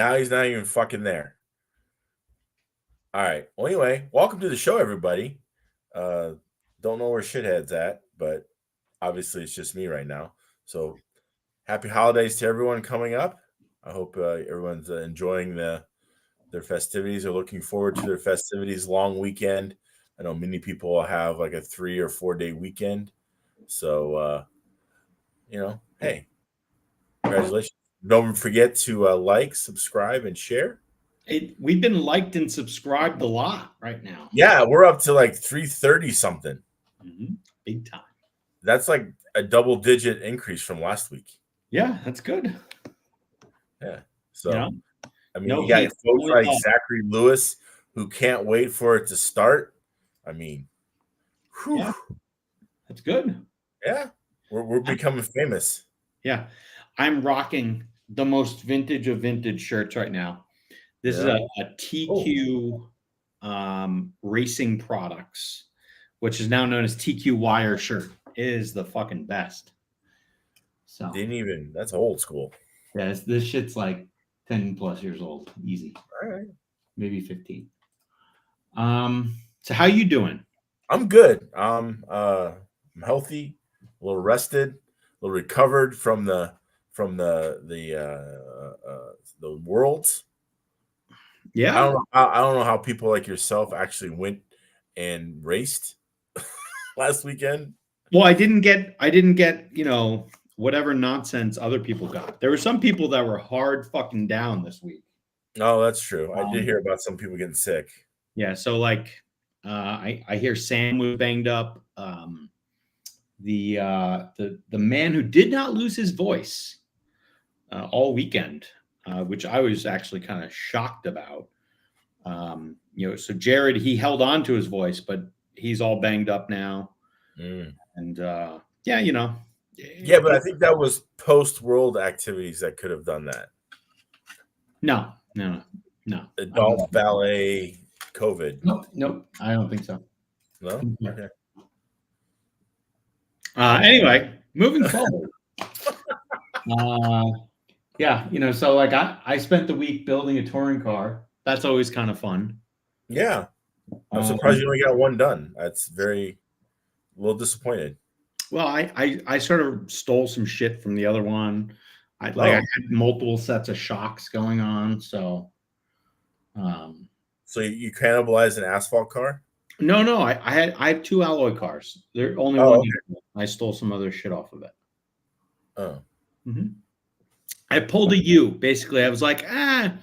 Now he's not even fucking there. All right. Well, anyway, welcome to the show, everybody. Don't know where shithead's at, but obviously it's just me right now. So happy holidays to everyone coming up. I hope everyone's enjoying their festivities or looking forward to their festivities. Long weekend. I know many people will have like a 3 or 4 day weekend. So, hey, congratulations. Don't forget to like, subscribe, and share. We've been liked and subscribed a lot right now. Yeah, we're up to like 330 something. Mm-hmm. Big time. That's like a double-digit increase from last week. Yeah, that's good. Yeah. So, I mean, you got got folks like Zachary Lewis who can't wait for it to start. I mean, whew. Yeah, that's good. Yeah, we're becoming famous. Yeah, I'm rocking the most vintage of vintage shirts right now. This is a TQ Racing Products, which is now known as TQ Wire shirt. It is the fucking best. So that's old school. Yeah, this shit's like 10 plus years old. Easy. All right. Maybe 15. So how you doing? I'm good. I'm healthy, a little rested, a little recovered from the worlds. Yeah. I don't know how people like yourself actually went and raced last weekend. Well, I didn't get, whatever nonsense other people got. There were some people that were hard fucking down this week. Oh, that's true. I did hear about some people getting sick. Yeah, so like I hear Sam was banged up. The man who did not lose his voice all weekend, which I was actually kind of shocked about. So Jared, he held on to his voice, but he's all banged up now. And yeah, but I think that was post-world activities that could have done that. No. Adult ballet COVID. Nope. I don't think so. No? Okay. Anyway, moving forward. So like I spent the week building a touring car. That's always kind of fun. Yeah. I'm surprised you only got one done. That's a little disappointed. Well, I sort of stole some shit from the other one. I had multiple sets of shocks going on, so so you cannibalized an asphalt car? No, I have 2 alloy cars. They're only one. Okay. I stole some other shit off of it. Oh. Mm-hmm. I pulled a U. Basically, I was like, I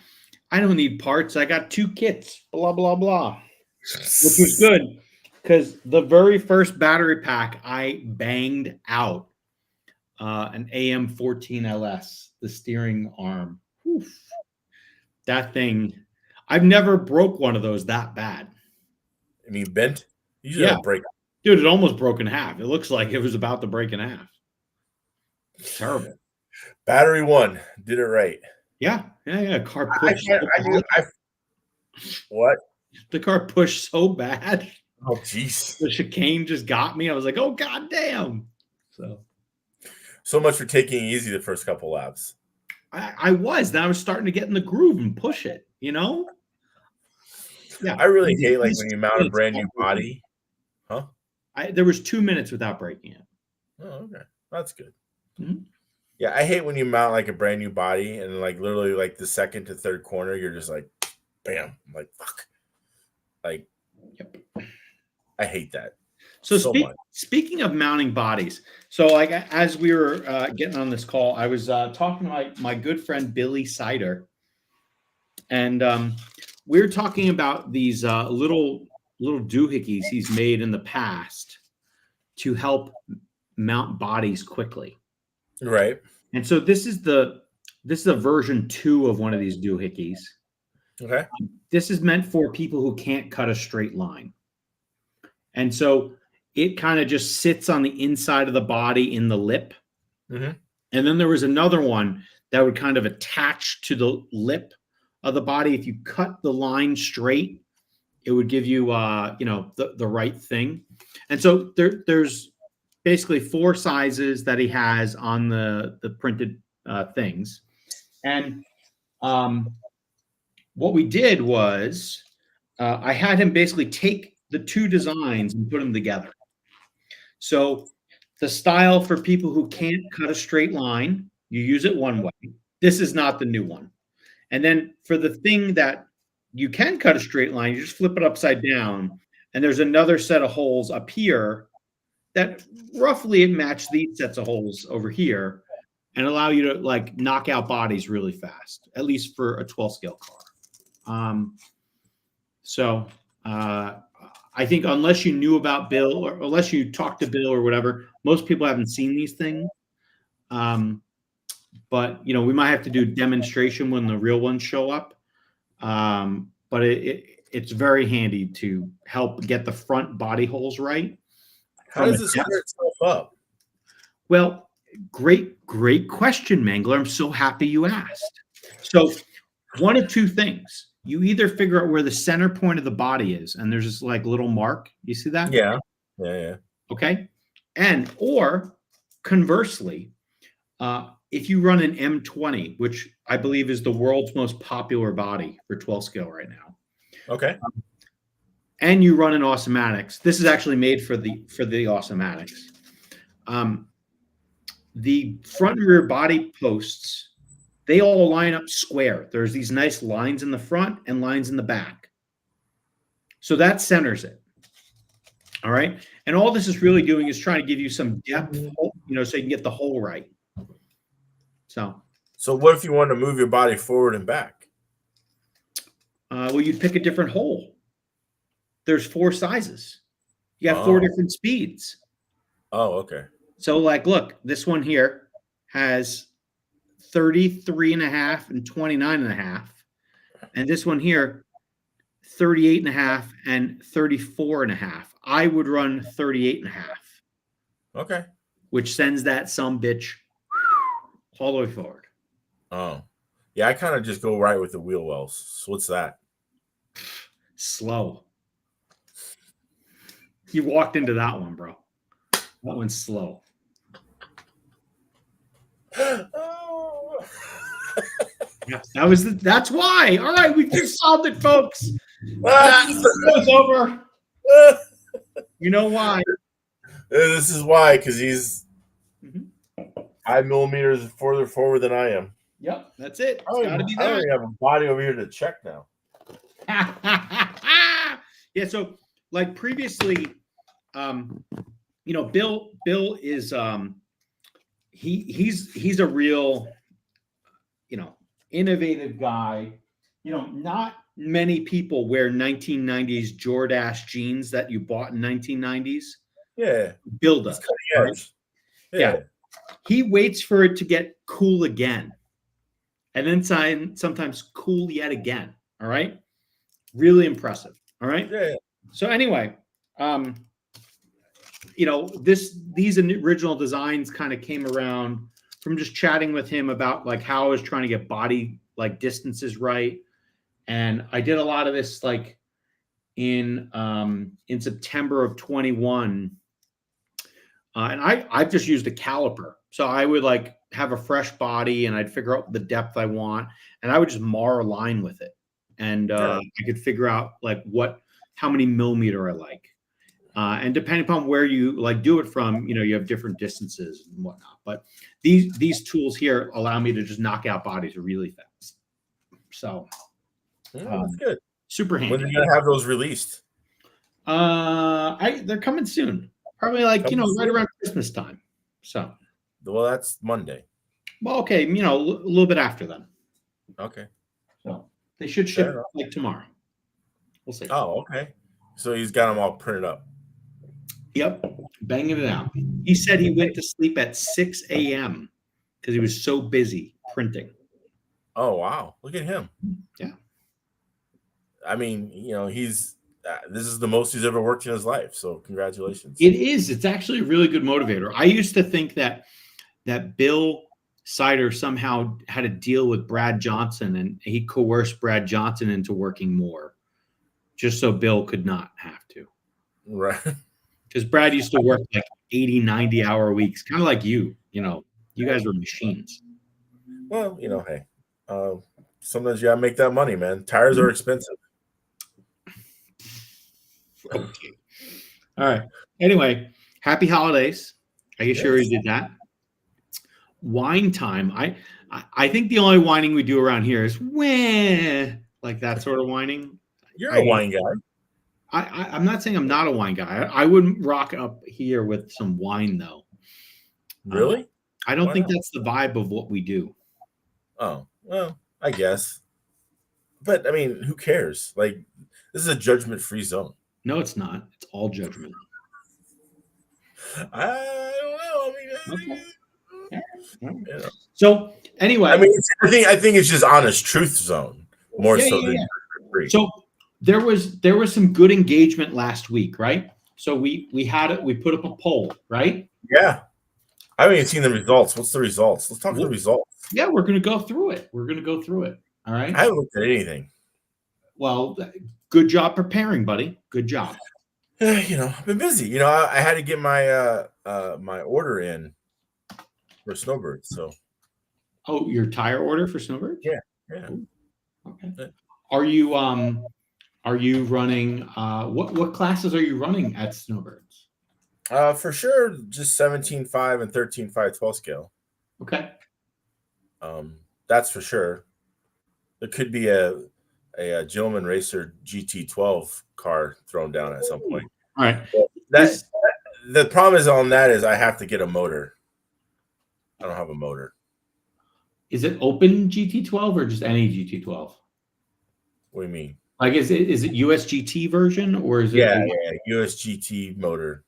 don't need parts. I got 2 kits, blah, blah, blah. Which was good because the very first battery pack I banged out an AM14LS, the steering arm. Oof. That thing, I've never broke one of those that bad. I mean, bent? You don't break. Dude, it almost broke in half. It looks like it was about to break in half. It's terrible. Battery 1 did it right. Yeah. Car pushed. What? The car pushed so bad. Oh, jeez. The chicane just got me. I was like, oh, goddamn. So much for taking it easy the first couple laps. I was. Now I was starting to get in the groove and push it, Yeah. I really hate like when you mount a brand new body. Huh? There was 2 minutes without breaking it. Oh, okay. That's good. Mm-hmm. Yeah, I hate when you mount like a brand new body and like literally like the second to third corner, you're just like, bam. I'm like, fuck. Like, yep. I hate that. So speaking of mounting bodies, so like as we were getting on this call, I was talking to my good friend Billy Sider, and we were talking about these little doohickeys he's made in the past to help mount bodies quickly. Right. And so this is the version 2 of one of these doohickeys. Okay. This is meant for people who can't cut a straight line. And so it kind of just sits on the inside of the body in the lip. Mm-hmm. And then there was another one that would kind of attach to the lip of the body. If you cut the line straight, it would give you, the right thing. And so there's basically 4 sizes that he has on the printed things. And what we did was I had him basically take the two designs and put them together. So the style for people who can't cut a straight line, you use it one way. This is not the new one. And then for the thing that you can cut a straight line, you just flip it upside down. And there's another set of holes up here that roughly match these sets of holes over here and allow you to like knock out bodies really fast, at least for a 12 scale car. I think unless you knew about Bill or unless you talked to Bill or whatever, most people haven't seen these things. But you know, we might have to do a demonstration when the real ones show up. But it's very handy to help get the front body holes right. How does this center itself up? Well, great question, Mangler. I'm so happy you asked. So one of two things. You either figure out where the center point of the body is, and there's this like little mark. You see that? Yeah. Okay. Or conversely, if you run an M20, which I believe is the world's most popular body for 12 scale right now. Okay. And you run an Awesomatics. This is actually made for the Awesomatics. The front and rear body posts, they all line up square. There's these nice lines in the front and lines in the back. So that centers it. All right. And all this is really doing is trying to give you some depth, you know, so you can get the hole right. So what if you want to move your body forward and back? Well, you'd pick a different hole. There's 4 sizes. You got 4 different speeds. Oh, okay. So like, look, this one here has 33.5 and 29.5. And this one here, 38.5 and 34.5. I would run 38.5. Okay. Which sends that sumbitch all the way forward. Oh. Yeah, I kind of just go right with the wheel wells. So what's that? Slow. You walked into that one, bro. That one's slow. Oh. Yeah, that's why. All right, we just solved it, folks. It's over. You know why? This is why, because he's 5 millimeters further forward than I am. Yep, that's it. I don't even have a body over here to check now. Yeah, so like previously, you know, Bill is he's a real, you know, innovative guy. You know, not many people wear 1990s Jordache jeans that you bought in 1990s. Yeah. Bill does. Right? Yeah. He waits for it to get cool again. And then sometimes cool yet again. All right. Really impressive. All right. Yeah. So anyway, you know, these original designs kind of came around from just chatting with him about like how I was trying to get body like distances right. And I did a lot of this like in September of 21. And I've just used a caliper. So I would like have a fresh body and I'd figure out the depth I want and I would just mar a line with it. And I could figure out like how many millimeter I like. And depending upon where you like do it from, you know, you have different distances and whatnot. But these tools here allow me to just knock out bodies really fast. So that's good. Super handy. When are you gonna have those released? They're coming soon. Probably like right around Christmas time. So well, that's Monday. Well, okay, you know, a little bit after then. Okay. So they should ship like tomorrow. We'll see. Oh, okay. So he's got them all printed up. Yep, banging it out. He said he went to sleep at 6 a.m. because he was so busy printing. Oh, wow. Look at him. Yeah. I mean, you know, this is the most he's ever worked in his life. So congratulations. It is. It's actually a really good motivator. I used to think that Bill Sider somehow had a deal with Brad Johnson and he coerced Brad Johnson into working more just so Bill could not have to. Right. Because Brad used to work like 80, 90-hour weeks, kind of like you know, you guys were machines. Well, you know, hey, Sometimes you gotta make that money, man. Tires are expensive. Okay. All right. Anyway, happy holidays. Are you sure Yes. you did that? Wine time. I think the only whining we do around here is wah, like that sort of whining. You're a I wine guy. I'm not saying I'm not a wine guy. I wouldn't rock up here with some wine though. Really? I don't Why think not? that's the vibe of what we do. Oh, well, I guess. But I mean, who cares? Like, this is a judgment-free zone. No, it's not. It's all judgment. I don't know. Okay. Yeah. You know. So anyway, I mean, I think it's just honest truth zone more yeah, so yeah, than yeah. free. So there was some good engagement last week, right? So we had it. We put up a poll, right? Yeah. I haven't even seen the results. What's the results? Let's talk the results. Yeah, we're gonna go through it. We're gonna go through it. All right. I haven't looked at anything. Well, good job preparing, buddy. Good job. You know, I've been busy. You know, I had to get my my order in for snowbirds. So Oh, your tire order for Snowbird? yeah. Ooh, okay. Yeah. Are you running what classes are you running at Snowbirds? For sure, just 17.5 and 13.5 12 scale. Okay. That's for sure. There could be a Gentleman Racer GT12 car thrown down at some point. All right. That the problem is on that is I have to get a motor. I don't have a motor. Is it open GT12 or just any GT12? What do you mean? Like, is it USGT version or is it? Yeah, USGT motor.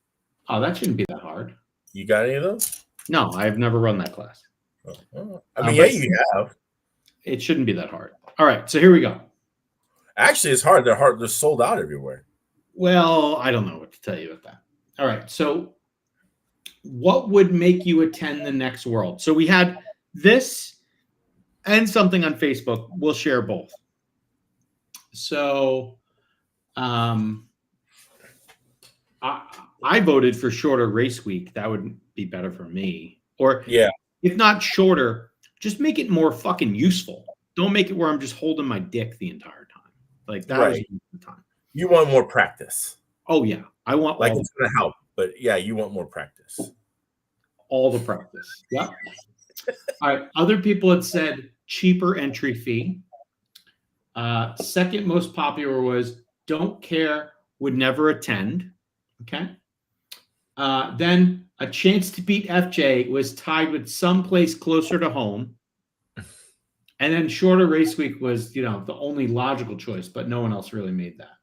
Oh, that shouldn't be that hard. You got any of those? No, I've never run that class. I mean, yeah, you have. It shouldn't be that hard. All right, so here we go. Actually, it's hard. They're hard. They're sold out everywhere. Well, I don't know what to tell you about that. All right, so what would make you attend the next world? So we had this and something on Facebook. We'll share both. So I voted for shorter race week. That would be better for me. Or yeah, if not shorter, just make it more fucking useful. Don't make it where I'm just holding my dick the entire time. Like that was the time. You want more practice. Oh yeah, I want like it's going to help, but yeah, you want more practice. All the practice. Yep. All right. Other people had said cheaper entry fee. Second most popular was don't care, would never attend. Okay. Then a chance to beat FJ was tied with someplace closer to home. And then shorter race week was, the only logical choice, but no one else really made that.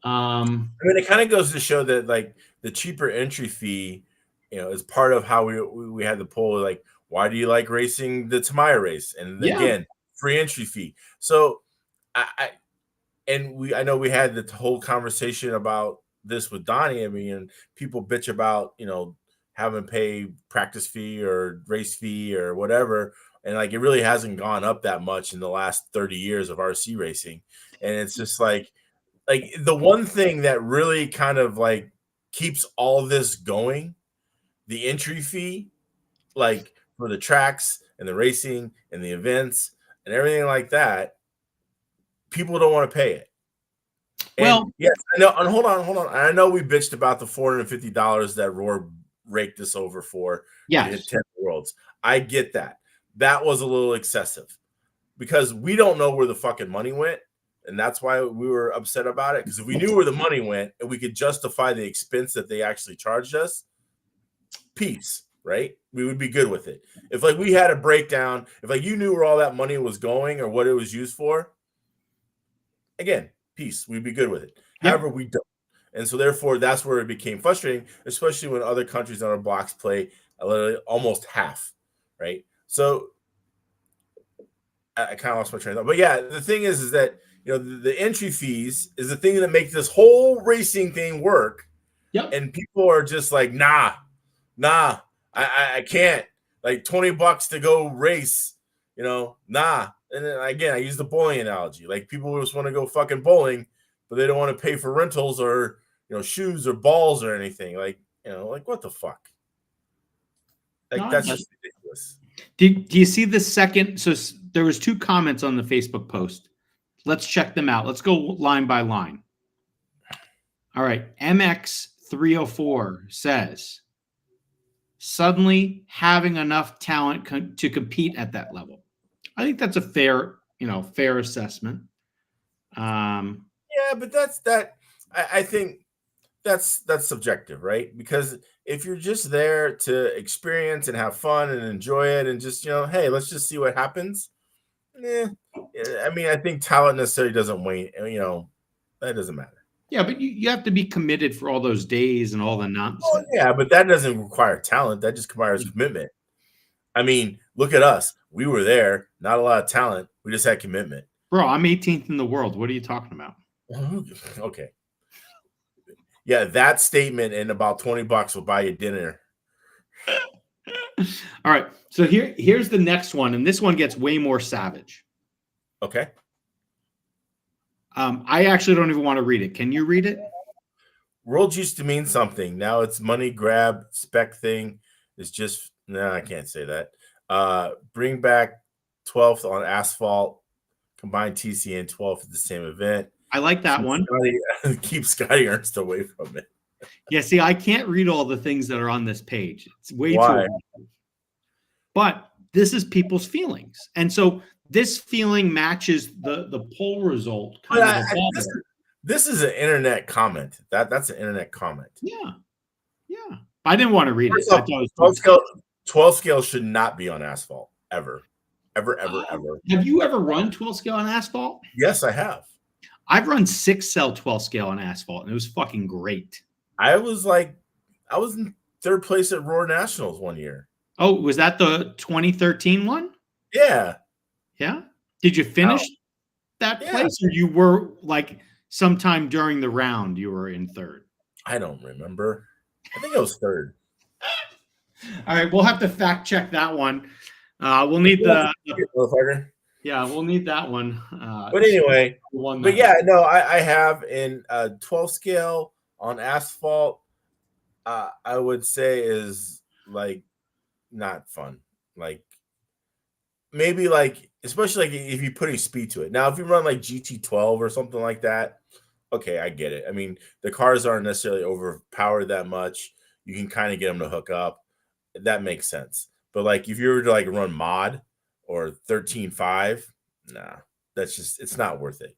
I mean, it kind of goes to show that like the cheaper entry fee, is part of how we had the poll. Like, why do you like racing the Tamiya race? And again, free entry fee. So I know we had the whole conversation about this with Donnie. I mean, and people bitch about having to pay practice fee or race fee or whatever. And like, it really hasn't gone up that much in the last 30 years of RC racing. And it's just like the one thing that really kind of like keeps all this going, the entry fee, like for the tracks and the racing and the events and everything like that, people don't want to pay it. And yes, I know. And hold on. I know we bitched about the $450 that Roar raked us over for. Yeah, 10 worlds. I get that. That was a little excessive because we don't know where the fucking money went. And that's why we were upset about it. Because if we knew where the money went and we could justify the expense that they actually charged us, peace, right? We would be good with it. If like we had a breakdown, if like you knew where all that money was going or what it was used for, again, peace, we'd be good with it. Yep. However, we don't. And so therefore, that's where it became frustrating, especially when other countries on our blocks play literally almost half, right? So I kind of lost my train of thought. But yeah, the thing is that the entry fees is the thing that makes this whole racing thing work. Yep. And people are just like, nah, I can't. Like $20 to go race, nah. And then again, I use the bowling analogy. Like people just want to go fucking bowling, but they don't want to pay for rentals or shoes or balls or anything. Like like what the fuck? Like that's just ridiculous. Do you see the second? So there was 2 comments on the Facebook post. Let's check them out. Let's go line by line. All right. MX304 says, suddenly having enough talent to compete at that level. I think that's a fair assessment. Yeah, but I think that's subjective, right? Because if you're just there to experience and have fun and enjoy it and just, hey, let's just see what happens. I mean, I think talent necessarily doesn't wane, that doesn't matter. Yeah, but you have to be committed for all those days and all the nonsense. Oh, yeah, but that doesn't require talent. That just requires commitment. I mean, look at us. We were there. Not a lot of talent. We just had commitment. Bro, I'm 18th in the world. What are you talking about? Okay. Yeah, that statement and about $20 will buy you dinner. All right. So here's the next one, and this one gets way more savage. Okay. I actually don't even want to read it. Can you read it? World used to mean something. Now it's money grab, spec thing. It's just I can't say that. Bring back 12th on asphalt. Combine TC and 12th at the same event. I like that one. Keep Scotty Ernst away from it. Yeah, see, I can't read all the things that are on this page. It's way too long. But this is people's feelings. And so this feeling matches the poll result. This is an internet comment. That's an internet comment. Yeah. Yeah. I didn't want to read it. I it was 12 scale should not be on asphalt. Ever. Ever. Have you ever run 12 scale on asphalt? Yes, I have. I've run 6-cell 12 scale on asphalt, and it was fucking great. I was in 3rd place at Roar Nationals one year. Oh, was that the 2013 one? Yeah. Yeah. Did you finish that place, or you were like sometime during the round you were in 3rd? I don't remember. I think it was 3rd. All right, we'll have to fact check that one. We'll need we'll need that one. But anyway, I have in 12 scale on asphalt. I would say is like not fun. Like maybe especially if you're putting speed to it. Now, if you run like GT12 or something like that, okay, I get it. I mean, the cars aren't necessarily overpowered that much. You can kind of get them to hook up. That makes sense. But if you were to run mod or 13.5, nah, it's not worth it.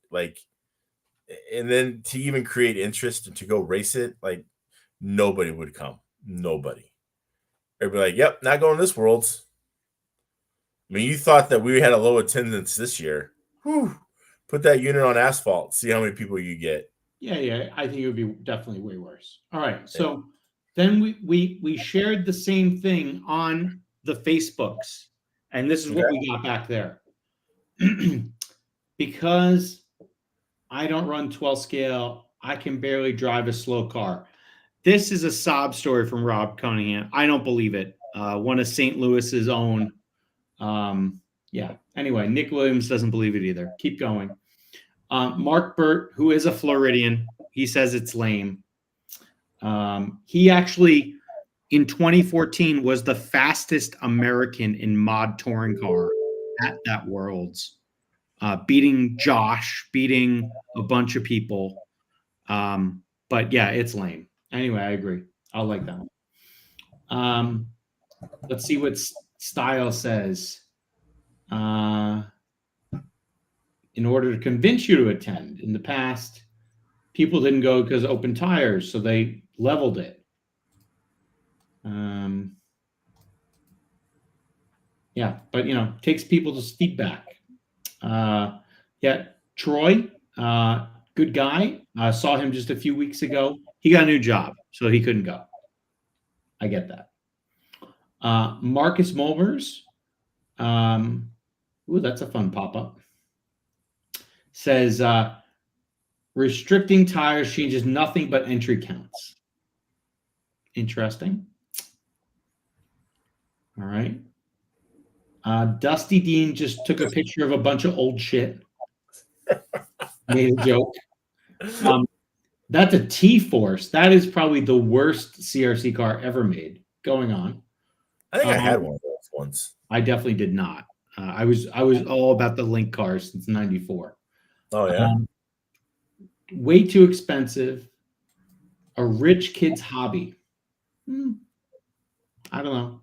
And then to even create interest and to go race it, nobody would come. Nobody. They'd be like, yep, not going to this Worlds. I mean, you thought that we had a low attendance this year. Whew. Put that unit on asphalt. See how many people you get. Yeah. I think it would be definitely way worse. All right. So then we shared the same thing on the Facebooks. And this is what we got back there. Because I don't run 12 scale, I can barely drive a slow car. This is a sob story from Rob Cunningham. I don't believe it. One of St. Louis's own. Anyway, Nick Williams doesn't believe it either. Keep going. Mark Burt, who is a Floridian, he says it's lame. He actually, in 2014, was the fastest American in mod touring car at that Worlds, beating Josh, beating a bunch of people. But yeah, it's lame. Anyway, I agree. I'll like that one. Let's see what Style says. In order to convince you to attend, in the past, people didn't go because of open tires, so they leveled it. But takes people's feedback. Troy, good guy. Saw him just a few weeks ago. He got a new job, so he couldn't go. I get that. Marcus Mulvers, that's a fun pop-up. Says restricting tires changes nothing but entry counts. Interesting. All right. Dusty Dean just took a picture of a bunch of old shit. Made a joke. That's a T-Force. That is probably the worst CRC car ever made. Going on. I think I had one of those once. I definitely did not. I was all about the link cars since '94. Oh yeah. Way too expensive. A rich kid's hobby. I don't know.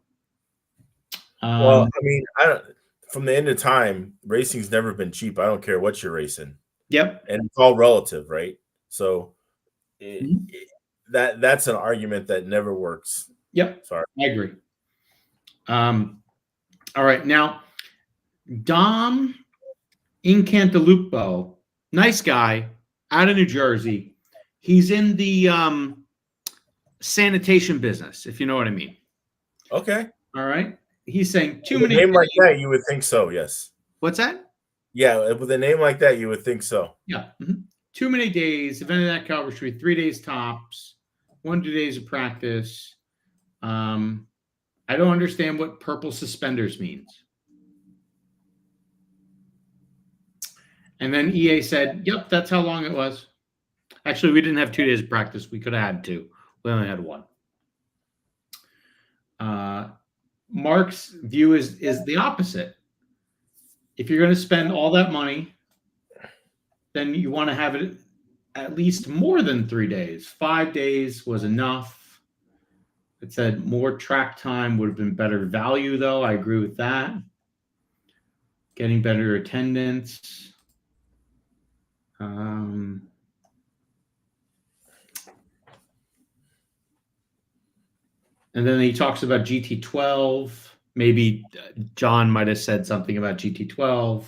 Well, I mean, I don't. From the end of time, racing's never been cheap. I don't care what you're racing, Yep. and it's all relative, right? So Mhm. that's an argument that never works. Yep. Sorry. I agree. All right. Now, Dom Incantalupo, nice guy, out of New Jersey. He's in the sanitation business, if you know what I mean. Okay. All right. He's saying too With a many name like days. that, you would think so. Yes. What's that? Yeah, with a name like that, you would think so. Yeah. Too many days. Event of that caliber should be 3 days tops, 1 2 days of practice. I don't understand what purple suspenders means. And then EA said, yep, that's how long it was. Actually, we didn't have 2 days of practice. We could have had 2. We only had 1. Mark's view is the opposite. If you're going to spend all that money, then you want to have it at least more than 3 days. 5 days was enough. It said more track time would have been better value, though. I agree with that. Getting better attendance. And then he talks about GT12. Maybe John might have said something about GT12.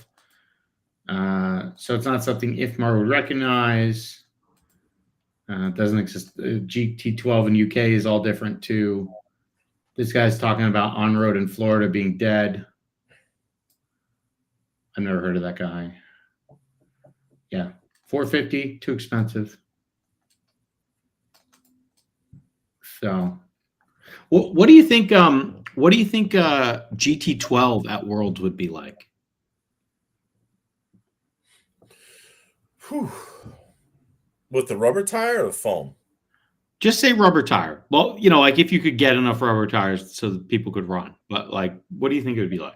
So it's not something IFMAR would recognize. It doesn't exist. GT12 in UK is all different too. This guy's talking about on-road in Florida being dead. I've never heard of that guy. Yeah, $450, too expensive. So, what do you think? What do you think GT12 at Worlds would be like? Whew. With the rubber tire or the foam? Just say rubber tire. Well, you know, like if you could get enough rubber tires so that people could run. But like, what do you think it would be like?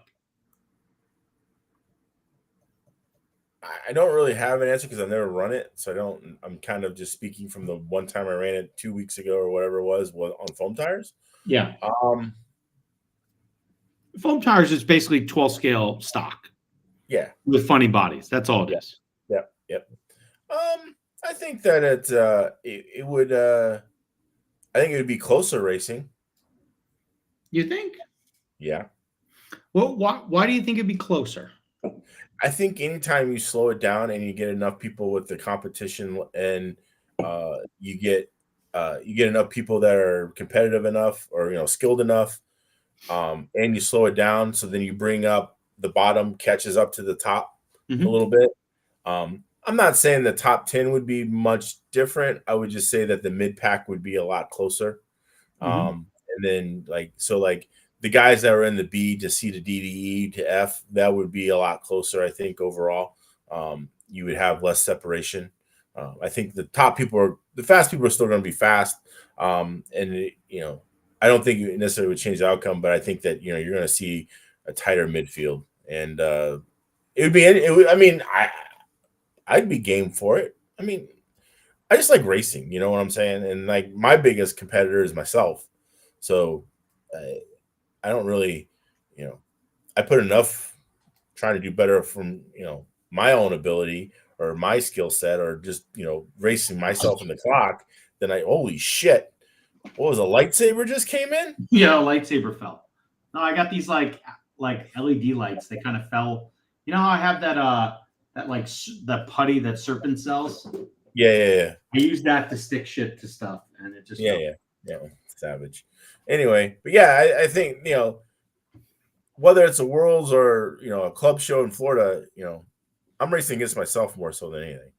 I don't really have an answer because I've never run it, so I don't. I'm kind of just speaking from the one time I ran it 2 weeks ago or whatever it was on foam tires. Yeah. Foam tires is basically 12 scale stock. Yeah. With funny bodies. That's all it is. Yep. Yep. I think that it would. I think it would be closer racing. You think? Yeah. Well, why do you think it'd be closer? I think anytime you slow it down and you get enough people with the competition, and you get enough people that are competitive enough or skilled enough, and you slow it down, so then you bring up the bottom catches up to the top a little bit. I'm not saying the top 10 would be much different. I would just say that the mid pack would be a lot closer. And then like the guys that were in the B to C to D to E to F, that would be a lot closer, I think, overall. You would have less separation. I think the fast people are still going to be fast. I don't think it necessarily would change the outcome, but I think that, you're going to see a tighter midfield, and I'd be game for it. I mean, I just like racing, you know what I'm saying? And like my biggest competitor is myself. So I don't really, I put enough trying to do better from, my own ability or my skill set, or just, racing myself in the clock. Then holy shit, what was a lightsaber just came in? Yeah, a lightsaber fell. No, I got these like LED lights. They kind of fell. You know how I have that that putty that Serpent sells? Yeah. I use that to stick shit to stuff, and it just yeah. Savage. Anyway, but yeah, I think whether it's a Worlds or a club show in Florida, I'm racing against myself more so than anything.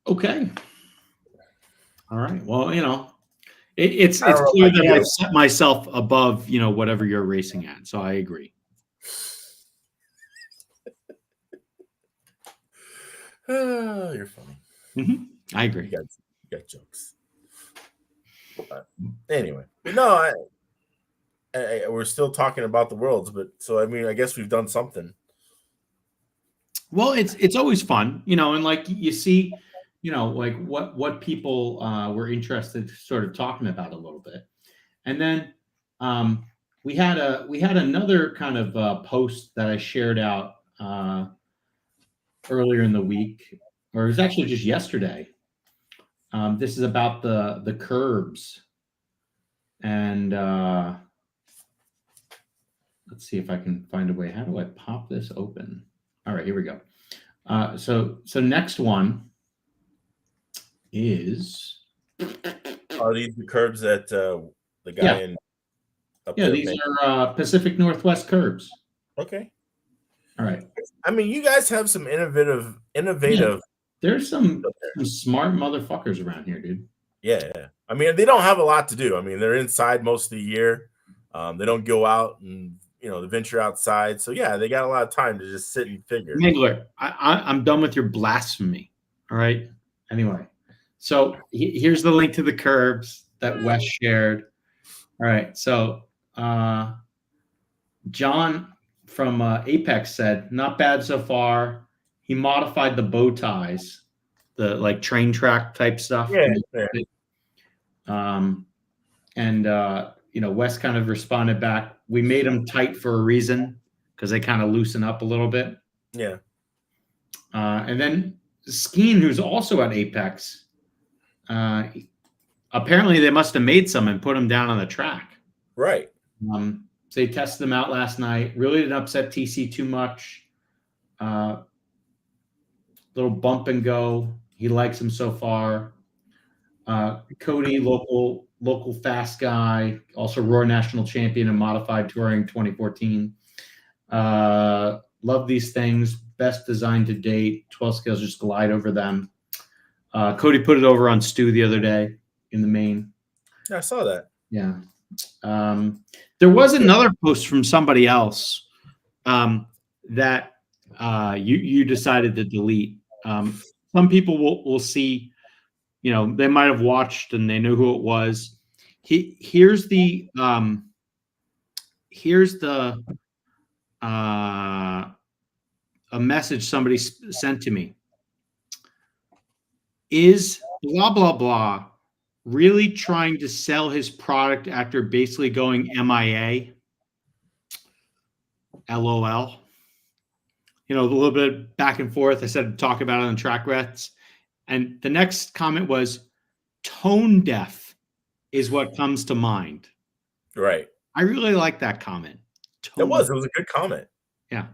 Okay. All right. Well, it's clear that I've set myself above whatever you're racing at, so I agree. You're funny. I agree. You got jokes. Anyway, no, we're still talking about the worlds, but so I mean, I guess we've done something. Well, it's always fun, and like you see, like what people were interested sort of talking about a little bit. And then we had another kind of post that I shared out earlier in the week, or it was actually just yesterday. This is about the curbs, and let's see if I can find a way. How do I pop this open? All right, here we go. So next one is. Are these the curbs that the guy in up there? These are Pacific Northwest curbs. Okay. All right. I mean, you guys have some innovative. Yeah, there's some smart motherfuckers around here, dude. Yeah. I mean, they don't have a lot to do. I mean, they're inside most of the year. They don't go out and they venture outside. So yeah, they got a lot of time to just sit and figure. Mangler, I'm done with your blasphemy. All right. Anyway, so here's the link to the curbs that Wes shared. All right. So John from Apex said, not bad so far. He modified the bow ties, the like train track type stuff. Yeah. Wes kind of responded back, we made them tight for a reason because they kind of loosen up a little bit. Yeah. And then Skeen, who's also at Apex, apparently they must have made some and put them down on the track. Right. So they tested them out last night. Really didn't upset TC too much. Little bump and go. He likes them so far. Cody, local fast guy, also Roar National Champion in Modified Touring 2014. Love these things. Best design to date. 12 scales just glide over them. Cody put it over on Stu the other day in the main. Yeah, I saw that. Yeah. There was another post from somebody else that you decided to delete. Some people will see, they might have watched and they know who it was. Here's a message somebody sent to me. Is blah, blah, blah really trying to sell his product after basically going MIA? LOL. A little bit back and forth. I said, talk about it on track rests. And the next comment was, tone deaf is what comes to mind. Right. I really like that comment. It was a good comment. Yeah.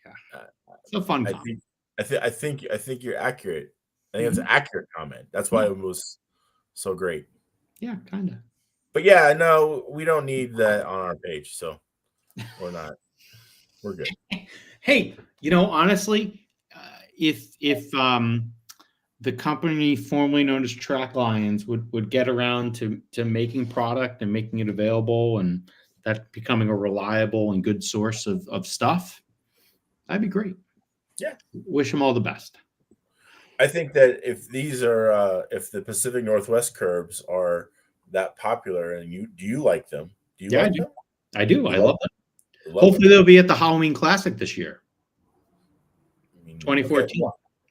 It's a fun comment. I think you're accurate. I think it's an accurate comment. That's why it was so great. Yeah, kind of. But yeah, no, we don't need that on our page, so we're not. We're good. Hey, honestly, if the company formerly known as Track Lions would get around to making product and making it available, and that becoming a reliable and good source of stuff, that'd be great. Yeah. Wish them all the best. I think that if these are if the Pacific Northwest curbs are that popular and do you like them? Do you like them? I do. I love them. Hopefully they'll be at the Halloween Classic this year. 2014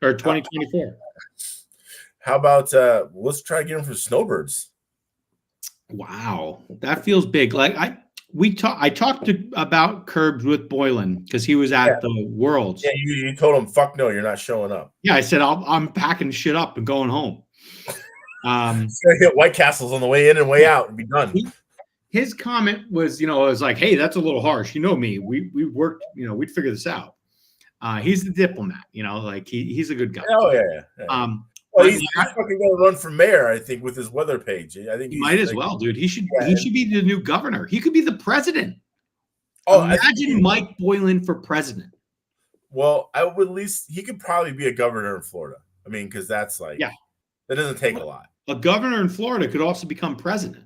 or 2024. How about let's try to get them for snowbirds? Wow, that feels big. Like I talked about curbs with Boylan because he was at the Worlds. Yeah, you told him, "Fuck no, you're not showing up." Yeah, I said I'm packing shit up and going home. Hit White Castles on the way in and way out and be done. His comment was, it was like, "Hey, that's a little harsh. You know me. We worked. We'd figure this out." He's the diplomat. Like he's a good guy. Oh yeah. Well, he's fucking going to run for mayor, I think, with his weather page. I think he might as well, dude. He should be the new governor. He could be the president. Oh, imagine Mike Boylan for president. Well, I would at least he could probably be a governor in Florida. I mean, because that's like that doesn't take a lot. A governor in Florida could also become president.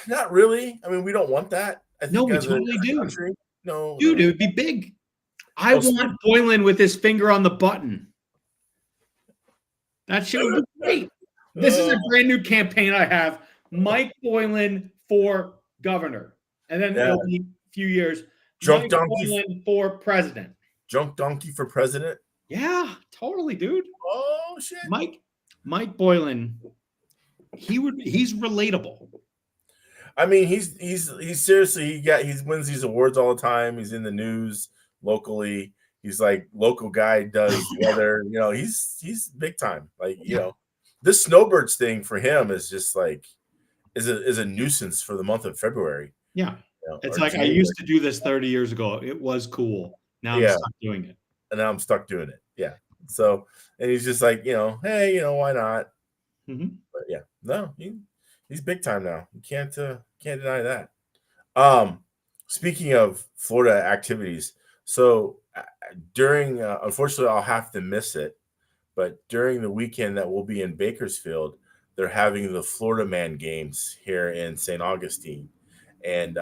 Not really. I mean, we don't want that. No, we totally do. Country. No, dude, it would be big. I want Boylan with his finger on the button. That shit would be great. This is a brand new campaign I have. Mike Boylan, for governor. And then it'll be a few years. Drunk Mike donkey Boylan for president. Drunk donkey for president? Yeah, totally, dude. Oh shit. Mike Boylan, he's relatable. I mean, he's seriously he wins these awards all the time. He's in the news locally. He's like local guy does weather. You know, he's big time. Like, you know, this snowbirds thing for him is just like is a nuisance for the month of February. Yeah. You know, It's or like January. I used to do this 30 years ago. It was cool. Now I'm stuck doing it. And now I'm stuck doing it. Yeah. So, and he's just like, you know, hey, you know, why not? But yeah, no, he's big time now. You can't deny that. Speaking of Florida activities, so during unfortunately I'll have to miss it, but during the weekend that we'll be in Bakersfield, they're having the Florida Man Games here in St. Augustine, and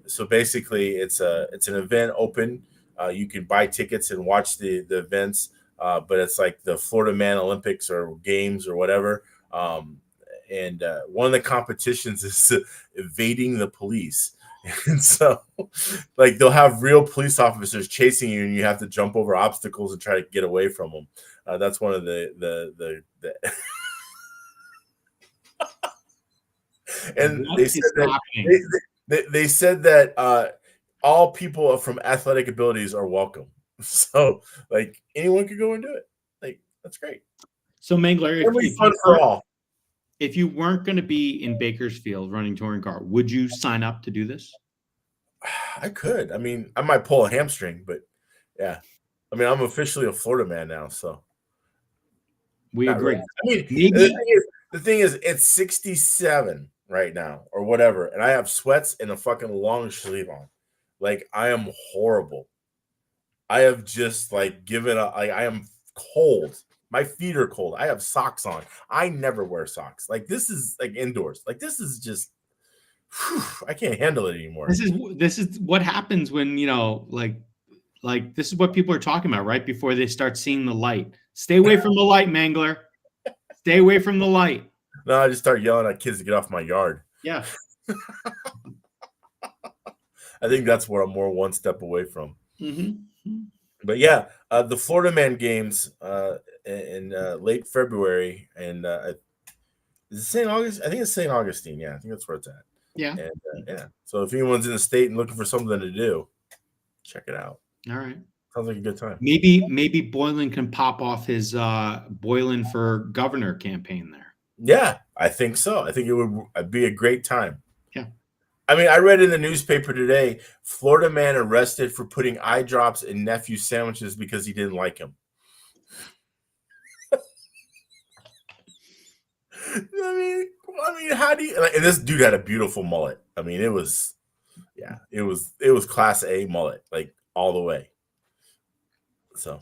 so basically it's an event open. You can buy tickets and watch the events, but it's like the Florida Man Olympics or games or whatever. And one of the competitions is evading the police. And so, like, they'll have real police officers chasing you, and you have to jump over obstacles and try to get away from them. That's one of the and they said that all people from athletic abilities are welcome. So, like, anyone could go and do it. Like, that's great. So, Mangler, fun for all. If you weren't going to be in Bakersfield running touring car, would you sign up to do this? I could. I mean, I might pull a hamstring, but yeah. I mean, I'm officially a Florida man now, so we agree. Really. I mean, the thing is, it's 67 right now or whatever, and I have sweats and a fucking long sleeve on. Like, I am horrible. I have just like given up. I am cold. My feet are cold. I have socks on. I never wear socks. Like, this is like indoors. Like, this is just I can't handle it anymore. This is what happens when, you know, like this is what people are talking about right before they start seeing the light. Stay away from the light, Mangler. Stay away from the light. No, I just start yelling at kids to get off my yard. Yeah. I think that's where I'm more one step away from. Mm-hmm. But yeah, the Florida Man Games in late February, and is it St. Augustine? I think it's St. Augustine. Yeah, I think that's where it's at. Yeah. And yeah. So if anyone's in the state and looking for something to do, check it out. All right. Sounds like a good time. Maybe Boylan can pop off his Boylan for governor campaign there. Yeah, I think so. I think it would be a great time. Yeah. I mean, I read in the newspaper today, Florida man arrested for putting eye drops in nephew's sandwiches because he didn't like him. I mean, how do you? Like, and this dude had a beautiful mullet. I mean, it was class A mullet, like all the way. So,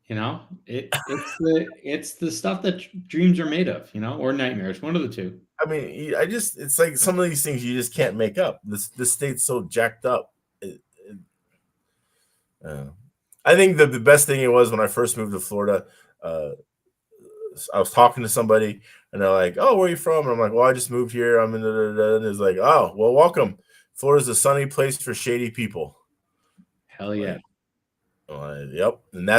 you know, it's the stuff that dreams are made of, you know, or nightmares, one of the two. I mean, it's like some of these things you just can't make up. This state's so jacked up. I think the best thing it was when I first moved to Florida. I was talking to somebody, and they're like, "Oh, where are you from?" And I'm like, "Well, I just moved here. I'm in." And it's like, "Oh, well, welcome. Florida's a sunny place for shady people." Hell yeah. Yep, and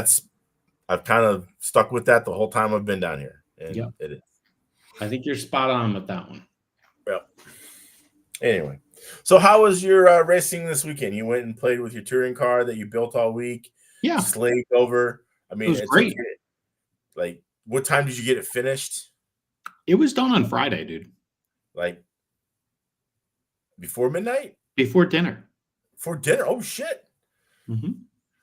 I've kind of stuck with that the whole time I've been down here, and it is. I think you're spot on with that one. Yep. Anyway, so how was your racing this weekend? You went and played with your touring car that you built all week. Yeah, slaved over. I mean, it was great. Like, what time did you get it finished? It was done on Friday, dude. Like before midnight? Before dinner. For dinner? Oh shit! Mm-hmm.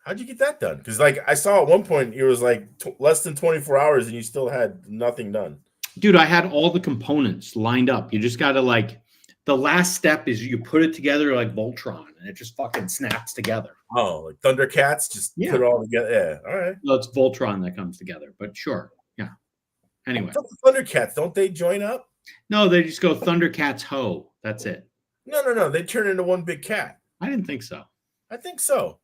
How'd you get that done? Because like I saw at one point it was like less than 24 hours and you still had nothing done. Dude, I had all the components lined up. You just got to like, the last step is you put it together like Voltron and it just fucking snaps together. Oh, like Thundercats? Just put it all together. Yeah, all right. Well, it's Voltron that comes together, but sure. Yeah. Anyway. Thundercats, don't they join up? No, they just go Thundercats ho. That's it. No. They turn into one big cat. I didn't think so. I think so.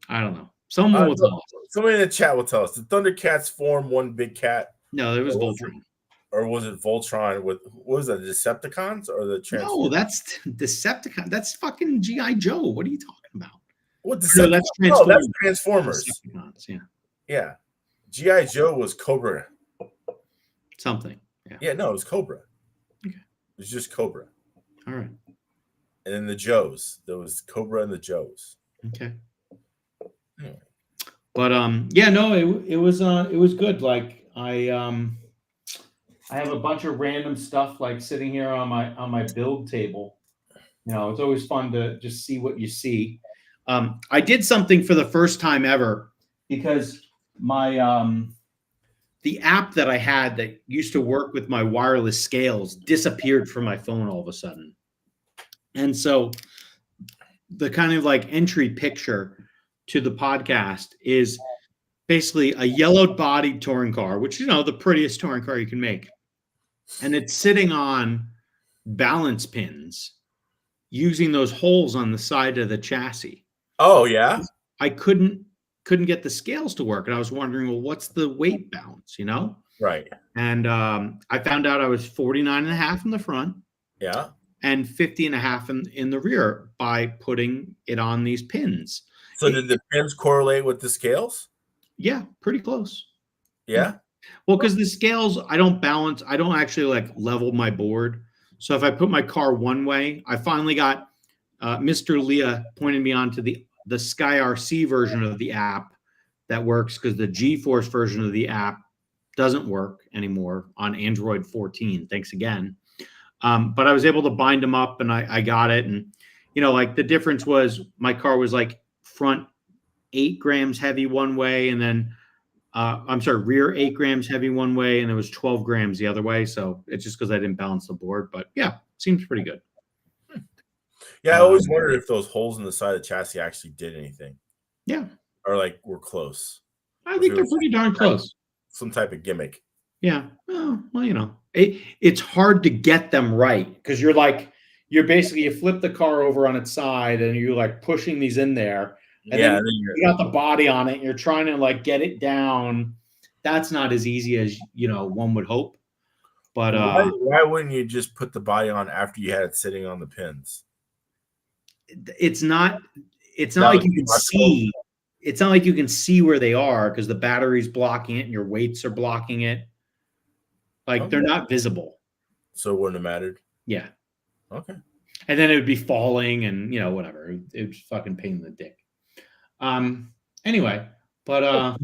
I don't know. Someone will tell us. Somebody in the chat will tell us. The Thundercats form one big cat. No, it was Voltron. or was it Voltron with what was that, Decepticons or the No, Transformers? that's Decepticon. That's fucking GI Joe. What are you talking about? What No, Decepticons? that's No, that's Transformers. Transformers. Decepticons, yeah, Yeah. GI Joe was Cobra. something. Yeah. Yeah, no, it was Cobra. Okay. It was just Cobra. All right. And then the Joes. There was Cobra and the Joes. Okay. Anyway. But yeah, no, it was good. Like I have a bunch of random stuff like sitting here on my build table. You know, it's always fun to just see what you see. I did something for the first time ever because my the app that I had that used to work with my wireless scales disappeared from my phone all of a sudden. And so the kind of like entry picture to the podcast is basically a yellowed bodied touring car, which, you know, the prettiest touring car you can make. And it's sitting on balance pins using those holes on the side of the chassis. Oh, yeah? I couldn't get the scales to work. And I was wondering, well, what's the weight balance, you know? Right. And I found out I was 49 and a half in the front. Yeah. And 50 and a half in the rear by putting it on these pins. So did the pins correlate with the scales? Yeah, pretty close. Yeah. Well, because the scales, I don't balance. I don't actually like level my board. So if I put my car one way, I finally got Mr. Leah pointed me on to the Sky RC version of the app that works because the G-Force version of the app doesn't work anymore on Android 14. Thanks again. But I was able to bind them up and I got it. And, you know, like the difference was my car was like front 8 grams heavy one way. And then, rear 8 grams heavy one way. And it was 12 grams the other way. So it's just because I didn't balance the board. But yeah, seems pretty good. Yeah, I always wondered if those holes in the side of the chassis actually did anything. Yeah. Or like were close. I think they're pretty darn close. Some type of gimmick. Yeah. Well, you know, it's hard to get them right because you're basically, you flip the car over on its side and you're like pushing these in there. And yeah, then you got the body on it and you're trying to like get it down. That's not as easy as, you know, one would hope. But why wouldn't you just put the body on after you had it sitting on the pins? It's not like you can see. It's not like you can see where they are because the battery's blocking it and your weights are blocking it. Like they're not visible. So it wouldn't have mattered? Yeah. Okay. And then it would be falling and, you know, whatever. It was fucking pain in the dick. Anyway, but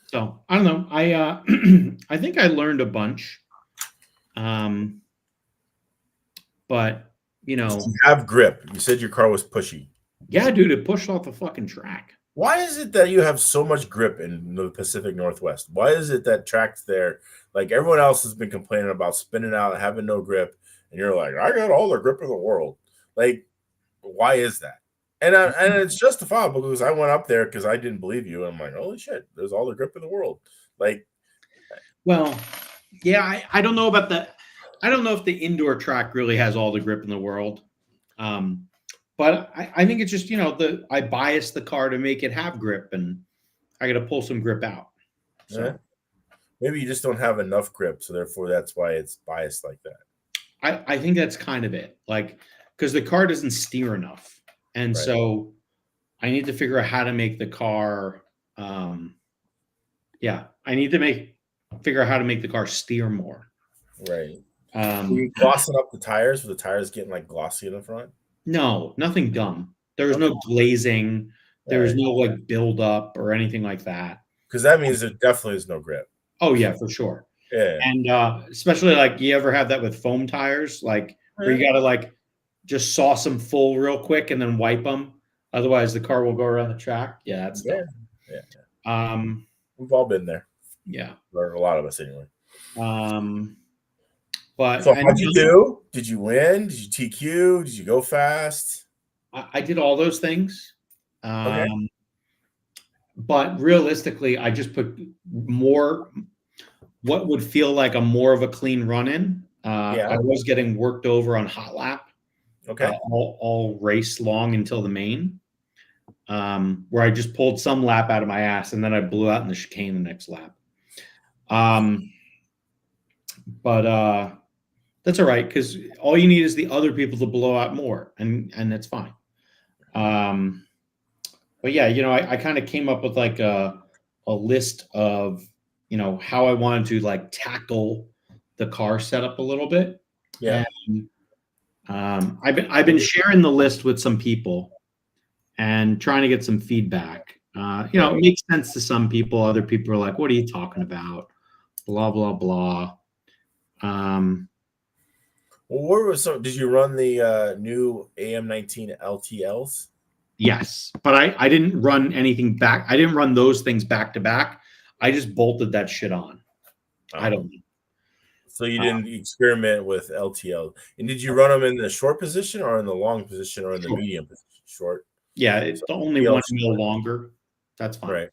so I don't know. I think I learned a bunch. But you know, you have grip. You said your car was pushy. Yeah, dude, it pushed off the fucking track. Why is it that you have so much grip in the Pacific Northwest? Why is it that tracks there, like everyone else has been complaining about spinning out and having no grip, and you're like, I got all the grip in the world. Like, why is that? And it's justifiable because I went up there because I didn't believe you. And I'm like, holy shit, there's all the grip in the world. Like, well, yeah, I don't know about that. I don't know if the indoor track really has all the grip in the world. But I think it's just, you know, I bias the car to make it have grip, and I got to pull some grip out. So yeah. Maybe you just don't have enough grip, so therefore that's why it's biased like that. I think that's kind of it, like because the car doesn't steer enough, and Right. so I need to figure out how to make the car. I need to figure out how to make the car steer more. Right. Are you glossing up the tires? With the tires getting like glossy in the front? No, nothing dumb. There was no glazing. There was no like build up or anything like that. Because that means there definitely is no grip. Oh yeah, for sure. Yeah. And especially like you ever have that with foam tires, like where you got to like just sauce them full real quick and then wipe them. Otherwise the car will go around the track. Yeah, that's dumb. Yeah. We've all been there. Yeah. Or a lot of us anyway. But so how'd you do? Did you win? Did you TQ? Did you go fast? I did all those things. Okay. But realistically, I just put more what would feel like more of a clean run in. I was getting worked over on hot lap. Okay. All race long until the main, where I just pulled some lap out of my ass and then I blew out in the chicane the next lap. But that's all right, because all you need is the other people to blow out more, and that's fine. But yeah, I kind of came up with like a list of how I wanted to like tackle the car setup a little bit. Yeah. And I've been sharing the list with some people and trying to get some feedback. It makes sense to some people. Other people are like, "What are you talking about?" Blah blah blah. Well, did you run the new AM19 LTLs? Yes, but I didn't run anything back. I didn't run those things back to back. I just bolted that shit on. I don't know. So you didn't experiment with LTL. And did you run them in the short position or in the long position or in the medium position? Short. Yeah, it's So only LTL 1 mil longer. That's fine. Right.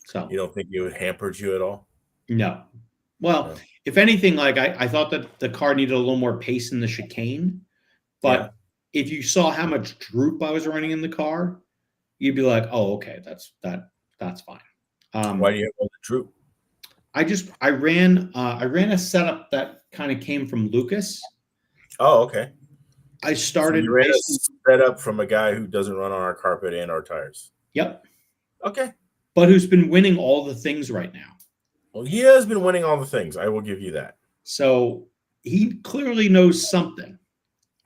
So You don't think it would hampered you at all? no. Well, No. if anything, like I thought that the car needed a little more pace in the chicane, but if you saw how much droop I was running in the car, you'd be like, "Oh, okay, that's fine." Why do you have all the droop? I ran a setup that kind of came from Lucas. Oh, okay. I So started you ran a setup from a guy who doesn't run on our carpet and our tires. Yep. Okay. But who's been winning all the things right now. Well, he has been winning all the things. I will give you that. So he clearly knows something.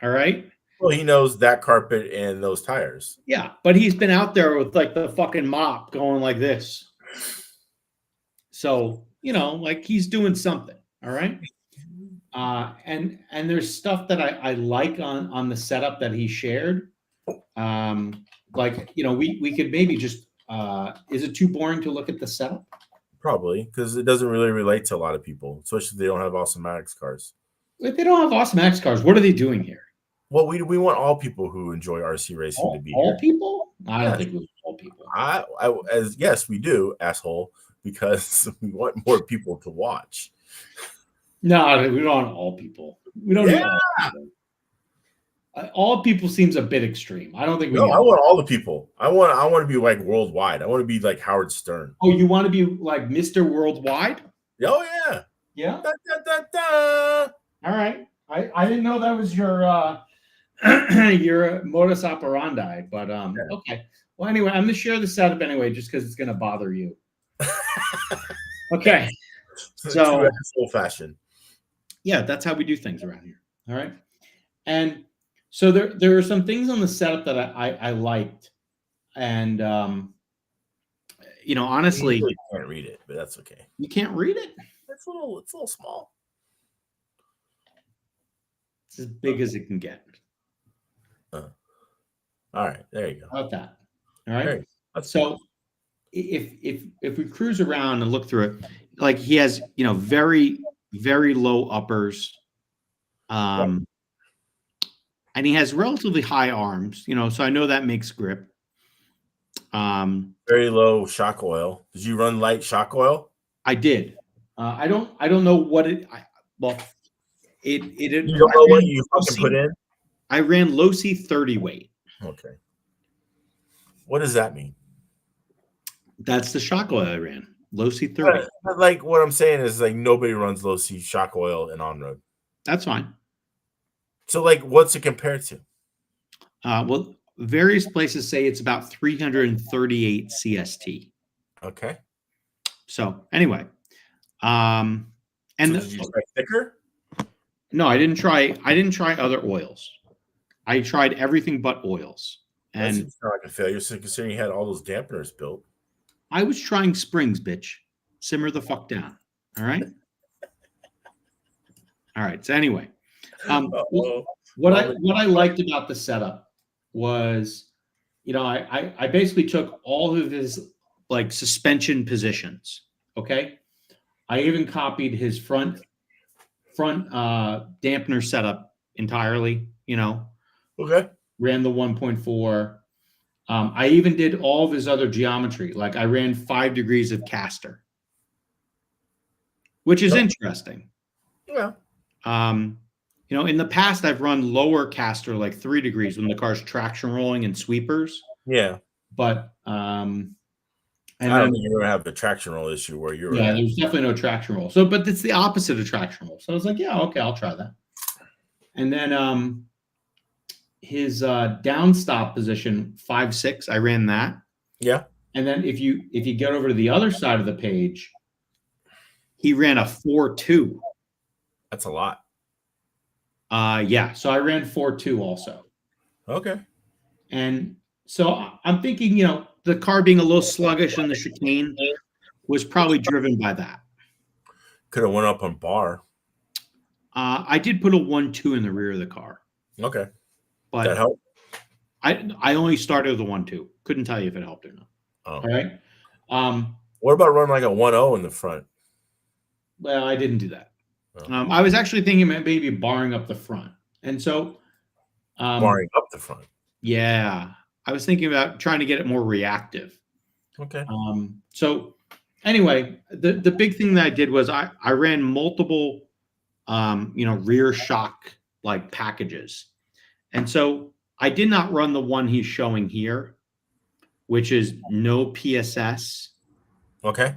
All right. Well, he knows that carpet and those tires. Yeah, but he's been out there with like the fucking mop going like this. So, like he's doing something. All right. And there's stuff that I like on the setup that he shared. Like, we could maybe just is it too boring to look at the setup? Probably, because it doesn't really relate to a lot of people, especially if they don't have Awesomatics cars. If they don't have Awesomatics cars, what are they doing here? Well, we want all people who enjoy RC racing to be all here. People? I don't think we want all people. Yes, we do, asshole, because we want more people to watch. No, we don't want all people. We don't need all people. All people seems a bit extreme. I don't think we. No, I want all the people. I want to be like worldwide. I want to be like Howard Stern. Oh, you want to be like Mr. Worldwide? Oh yeah. Yeah. Da, da, da, da. All right. I didn't know that was your your modus operandi, but okay. Well, anyway, I'm gonna share the setup anyway, just because it's gonna bother you. Okay. So old fashioned. Yeah, that's how we do things around here. All right. And so there are some things on the setup that I liked, and honestly, you can't read it, but that's okay. You can't read it. It's a little small. It's as big as it can get. All right, there you go. How about that? All right. So if we cruise around and look through it, like he has very very low uppers, and he has relatively high arms. So I know that makes grip. Very low shock oil. Did you run light shock oil? I did. I don't know what it. You don't know what you fucking put in? I ran low C 30 weight. Okay. What does that mean? That's the shock oil I ran. Low C 30. But like what I'm saying is like nobody runs low C shock oil in on road. That's fine. So like what's it compared to? Well, various places say it's about 338 CST. Okay. So anyway, and did you try thicker? No, I didn't try other oils. I tried everything but oils. And that's not like a failure, considering you had all those dampeners built. I was trying springs, bitch. Simmer the fuck down. All right. All right. So anyway, what I liked about the setup was, I basically took all of his like suspension positions. Okay. I even copied his front dampener setup entirely. Okay. Ran the 1.4. I even did all of his other geometry. Like I ran 5 degrees of caster, which is interesting. Yeah. In the past, I've run lower caster, like 3 degrees when the car's traction rolling and sweepers. Yeah. But And I don't then, think you're going to have the traction roll issue where you're yeah, at. there's definitely no traction roll. So, but it's the opposite of traction roll. So I was like, yeah, okay, I'll try that. And then his down stop position 5.6, I ran that. Yeah. And then if you get over to the other side of the page, he ran a 4.2. That's a lot. Yeah, so I ran 4.2 also. Okay. And so I'm thinking, the car being a little sluggish in the chicane was probably driven by that. Could have went up on bar. I did put a 1.2 in the rear of the car. Okay. But that helped? I only started with a 1.2. Couldn't tell you if it helped or not. Oh. All right. What about running like a 1.0 in the front? Well, I didn't do that. Oh. I was actually thinking about maybe barring up the front. And so barring up the front. Yeah. I was thinking about trying to get it more reactive. Okay. So anyway, the big thing that I did was I ran multiple rear shock like packages. And so I did not run the one he's showing here, which is no PSS. Okay.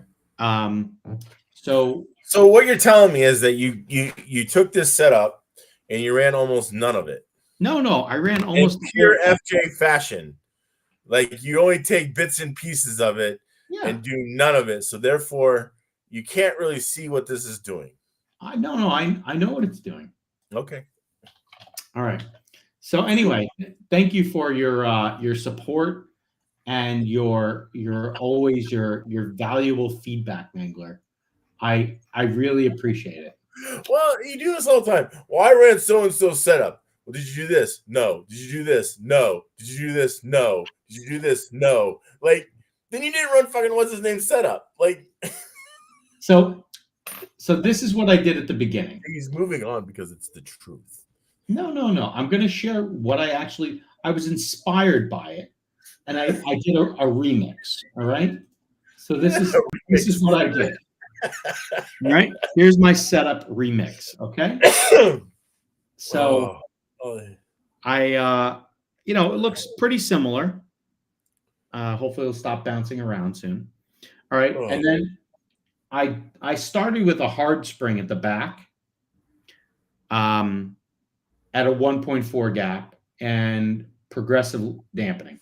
So what you're telling me is that you took this setup and you ran almost none of it. No, I ran almost in pure FJ fashion. Like you only take bits and pieces of it and do none of it. So therefore, you can't really see what this is doing. I know what it's doing. Okay. All right. So anyway, thank you for your support and your valuable feedback, Mangler. I really appreciate it. Well, you do this all the time. Well, I ran so-and-so setup. Well, did you do this? No. Did you do this? No. Did you do this? No. Did you do this? No. Like, then you didn't run fucking what's his name setup. Like, so this is what I did at the beginning. He's moving on because it's the truth. No. I'm going to share what I was inspired by it, and I did a remix. All right. So this is what I did. All right. Here's my setup remix. Okay. So it looks pretty similar. Hopefully it'll stop bouncing around soon. All right. And then I started with a hard spring at the back at a 1.4 gap and progressive dampening.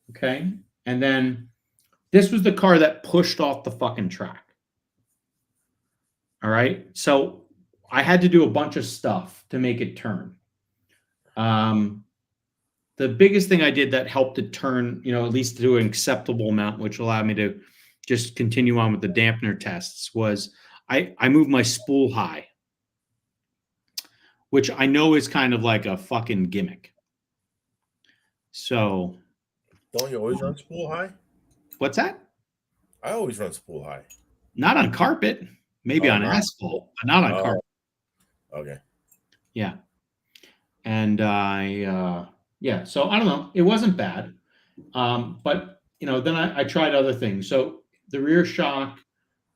Okay. And then this was the car that pushed off the fucking track. All right. So I had to do a bunch of stuff to make it turn. The biggest thing I did that helped it turn, at least to an acceptable amount, which allowed me to just continue on with the dampener tests, was I moved my spool high, which I know is kind of like a fucking gimmick. So. Don't you always run spool high? What's that? I always run spool high. Not on carpet, maybe on asphalt, but not on carpet. Okay. Yeah. And so I don't know. It wasn't bad. But then I tried other things. So the rear shock,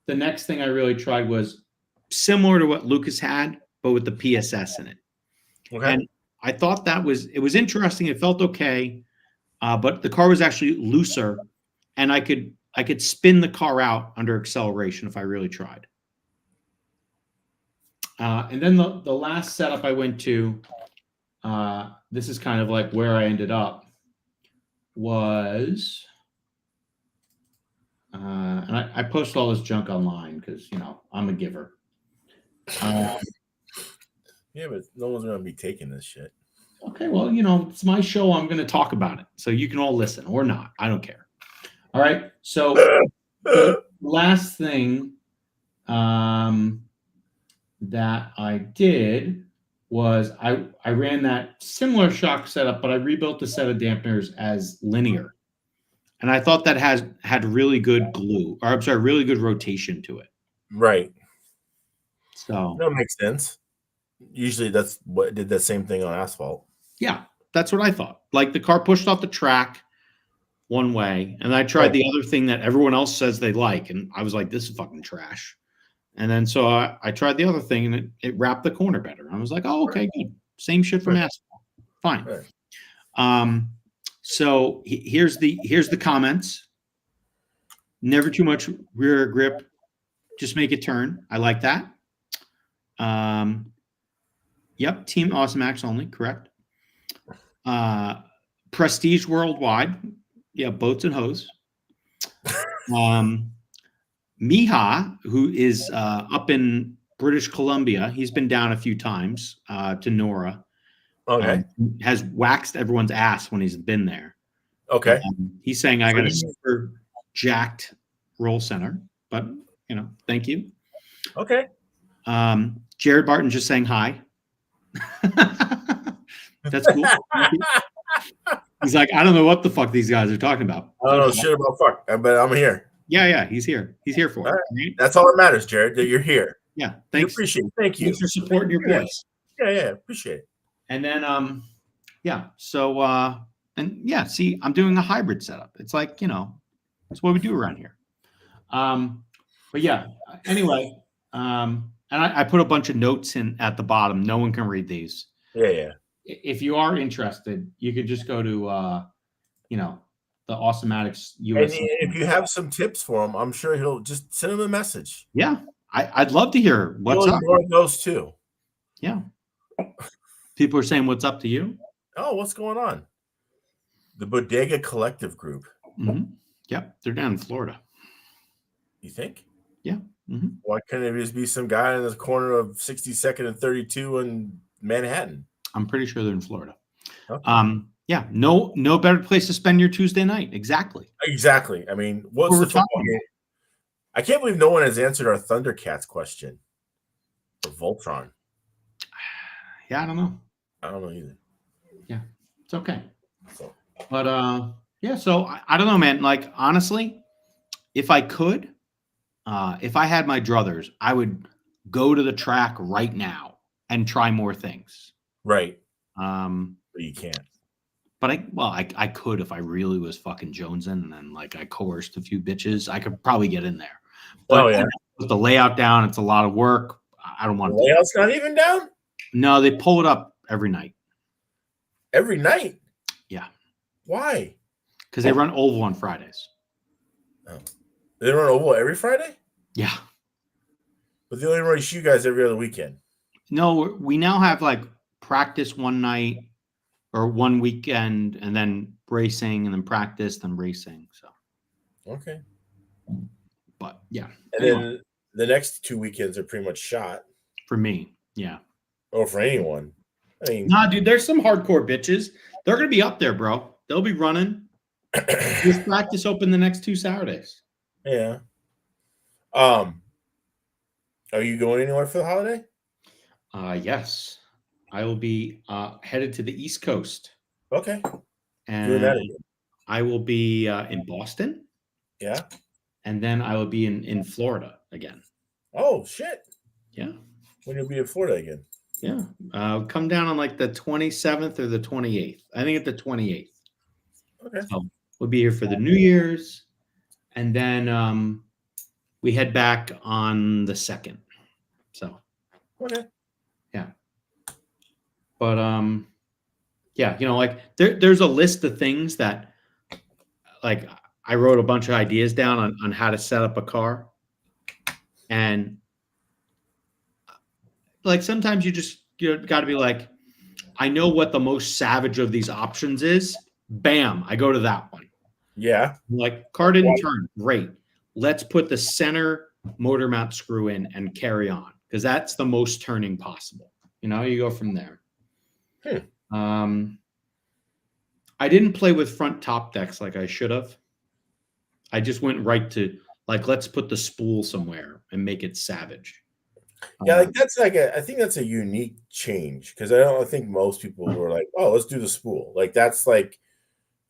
the next thing I really tried was similar to what Lucas had, but with the PSS in it. Okay. And I thought it was interesting. It felt okay. But the car was actually looser, and I could spin the car out under acceleration if I really tried. And then the last setup I went to, this is kind of like where I ended up, was, and I posted all this junk online because, I'm a giver. Yeah, but no one's going to be taking this shit. Okay, well, it's my show. I'm going to talk about it. So you can all listen or not. I don't care. All right. So the last thing that I did was I ran that similar shock setup, but I rebuilt the set of dampeners as linear. And I thought that had really good really good rotation to it. Right. So that makes sense. Usually that's what did the same thing on asphalt. Yeah, that's what I thought. Like the car pushed off the track one way, and I tried the other thing that everyone else says they like, and I was like, this is fucking trash. And then so I tried the other thing, and it wrapped the corner better. I was like, oh, okay, good. Same shit from asphalt. Fine. So here's the comments. Never too much rear grip. Just make it turn. I like that. Yep. Team Awesomatix only. Correct. Prestige worldwide. Yeah. Boats and hose. Miha, who is up in British Columbia, he's been down a few times to Nora. Okay. Has waxed everyone's ass when he's been there. Okay. He's saying I got a super jacked roll center, but thank you. Okay. Jared Barton just saying hi. That's cool. He's like, I don't know what the fuck these guys are talking about. I don't know shit about fuck, but I'm here. Yeah, he's here. He's here for it. Right. That's all that matters, Jared, that you're here. Yeah, thanks. We appreciate it. Thank you. Thanks for supporting your boys. Yeah, appreciate it. And then, so, and yeah, see, I'm doing a hybrid setup. It's like, it's what we do around here. But yeah, anyway, and I put a bunch of notes in at the bottom. No one can read these. Yeah. If you are interested, you could just go to, the AwesomatixUSA. And if you have some tips for him, I'm sure he'll just send him a message. Yeah, I'd love to hear what's up. Those too. Yeah. People are saying, what's up to you? Oh, what's going on? The Bodega Collective Group. Mm-hmm. Yep, they're down in Florida. You think? Yeah. Mm-hmm. Why couldn't it just be some guy in the corner of 62nd and 32 in Manhattan? I'm pretty sure they're in Florida. Okay. Yeah, no better place to spend your Tuesday night. Exactly. I mean, what's the football game? I can't believe no one has answered our Thundercats question. The Voltron. Yeah, I don't know. I don't know either. Yeah, it's okay. But yeah, so I don't know, man. Like, honestly, if I could, if I had my druthers, I would go to the track right now and try more things. Right. But you can't. But I could if I really was fucking jonesing and then like I coerced a few bitches, I could probably get in there. But with the layout down, it's a lot of work. I don't want to. The layout's not even down? No, they pull it up every night. Every night? Yeah. Why? Because they run oval on Fridays. Oh. They run oval every Friday? Yeah. But they only race you guys every other weekend. No, we now have like practice one night or one weekend and then racing and then practice, then racing. So. Okay. But yeah. And then the next 2 weekends are pretty much shot. For me. Yeah. Or for anyone. I mean, nah, dude, there's some hardcore bitches. They're going to be up there, bro. They'll be running. Just practice open the next 2 Saturdays. Yeah. Are you going anywhere for the holiday? Yes. I will be headed to the East Coast. Okay. And I will be in Boston. Yeah. And then I will be in Florida again. Oh, shit. Yeah. When you'll be in Florida again? Yeah. Come down on like the 27th or the 28th. I think at the 28th. Okay. So we'll be here for the New Year's. And then we head back on the 2nd. So. Okay. Yeah. But yeah, like there's a list of things that like I wrote a bunch of ideas down on how to set up a car. And like sometimes you got to be like, I know what the most savage of these options is. Bam, I go to that one. Yeah. Like car didn't turn. Great. Let's put the center motor mount screw in and carry on because that's the most turning possible. You go from there. I didn't play with front top decks like I should have. I just went right to like, let's put the spool somewhere and make it savage. Yeah, like that's like I think that's a unique change because I think most people were like, oh, let's do the spool. Like that's like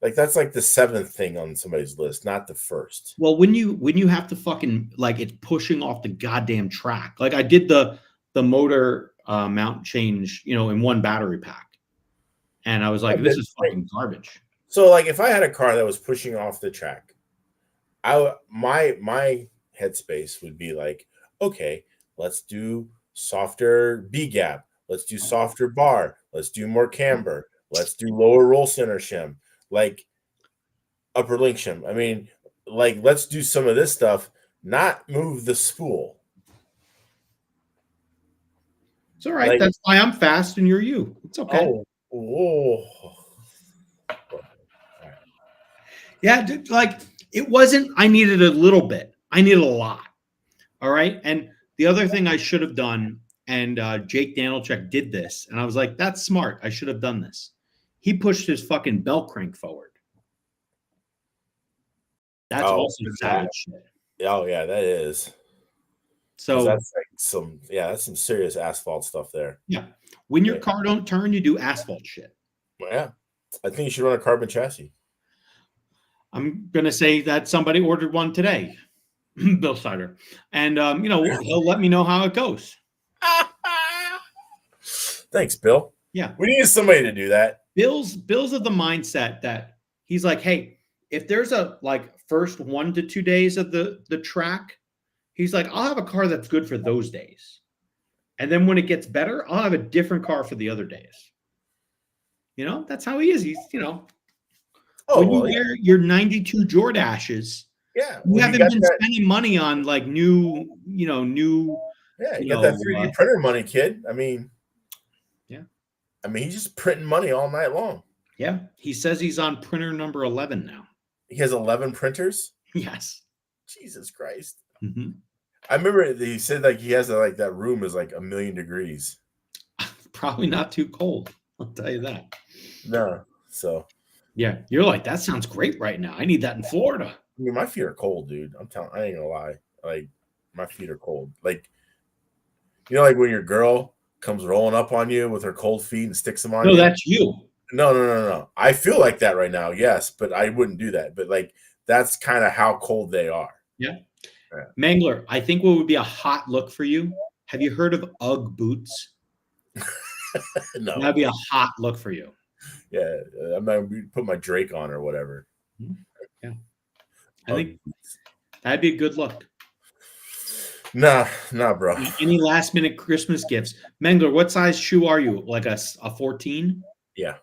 that's like the 7th thing on somebody's list, not the first. Well, when you have to fucking like it's pushing off the goddamn track. Like I did the motor mount change, in one battery pack. And I was like, this is fucking garbage. So like if I had a car that was pushing off the track, my headspace would be like, okay, let's do softer B gap. Let's do softer bar. Let's do more camber. Let's do lower roll center shim, like upper link shim. I mean, like, let's do some of this stuff, not move the spool. It's all right. Like, That's why I'm fast and you're you. It's okay. oh. Yeah, dude, like it wasn't, I needed a little bit. I needed a lot. All right. And the other thing I should have done, and Jake Danilchuk did this, and I was like, that's smart. I should have done this. He pushed his fucking bell crank forward. That's also savage shit. Oh, yeah, that is. So that's like that's some serious asphalt stuff there. Yeah. When your car don't turn, you do asphalt shit. Well, yeah. I think you should run a carbon chassis. I'm going to say that somebody ordered one today, Bill Sider. And, he'll let me know how it goes. Thanks, Bill. Yeah. We need somebody to do that. Bill's of the mindset that he's like, hey, if there's a first 1 to 2 days of the track, he's like, I'll have a car that's good for those days. And then when it gets better, I'll have a different car for the other days. That's how he is. He's, when you wear your 92 Jordashes, you haven't been spending money on new. You got that 3D printer money, kid. I mean, he's just printing money all night long. Yeah. He says he's on printer number 11 now. He has 11 printers? Yes. Jesus Christ. Mm-hmm. I remember he said he has that room is 1,000,000 degrees. Probably not too cold. I'll tell you that. No. So. Yeah. You're like, that sounds great right now. I need that in Florida. I mean, my feet are cold, dude. I ain't gonna lie. My feet are cold. When your girl comes rolling up on you with her cold feet and sticks them on you. No, that's you. No. I feel like that right now, yes, but I wouldn't do that. But that's kind of how cold they are. Yeah. Mangler, I think what would be a hot look for you. Have you heard of UGG boots? No. That'd be a hot look for you. Yeah, I'm gonna put my Drake on or whatever. Yeah, I think that'd be a good look. Nah, bro. Any last minute Christmas gifts, Mangler? What size shoe are you? Like a 14? Yeah.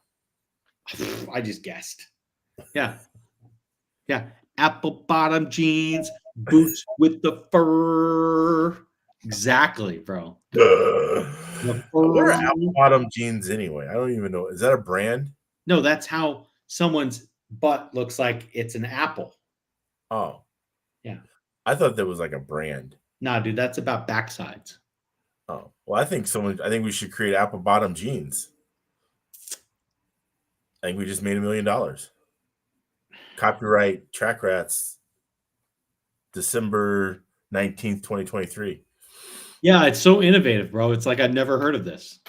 I just guessed. Yeah. Apple bottom jeans, boots with the fur. Exactly, bro. What are apple bottom jeans anyway? I don't even know. Is that a brand? No, that's how someone's butt looks like it's an apple. Oh. Yeah. I thought that was like a brand. Nah, dude, that's about backsides. Oh. Well, I think we should create apple bottom jeans. I think we just made $1 million. Copyright Track Rats, December 19th, 2023. Yeah, it's so innovative, bro. It's like I've never heard of this.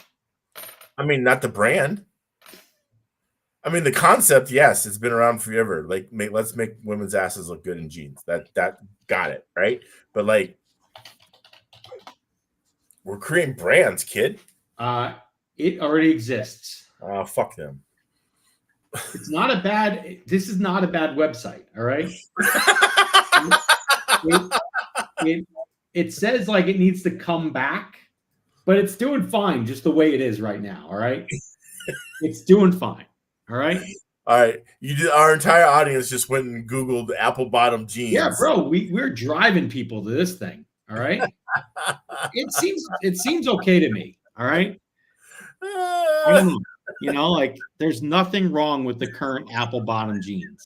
I mean, not the brand. I mean, the concept, yes, it's been around forever. Let's make women's asses look good in jeans. That got it, right? But we're creating brands, kid. It already exists. Fuck them. This is not a bad website, all right? It says it needs to come back, but it's doing fine just the way it is right now, all right? It's doing fine, all right? All right. Our entire audience just went and Googled apple bottom jeans. Yeah, bro, we're driving people to this thing, all right? It seems okay to me, all right? I don't know. There's nothing wrong with the current apple bottom jeans.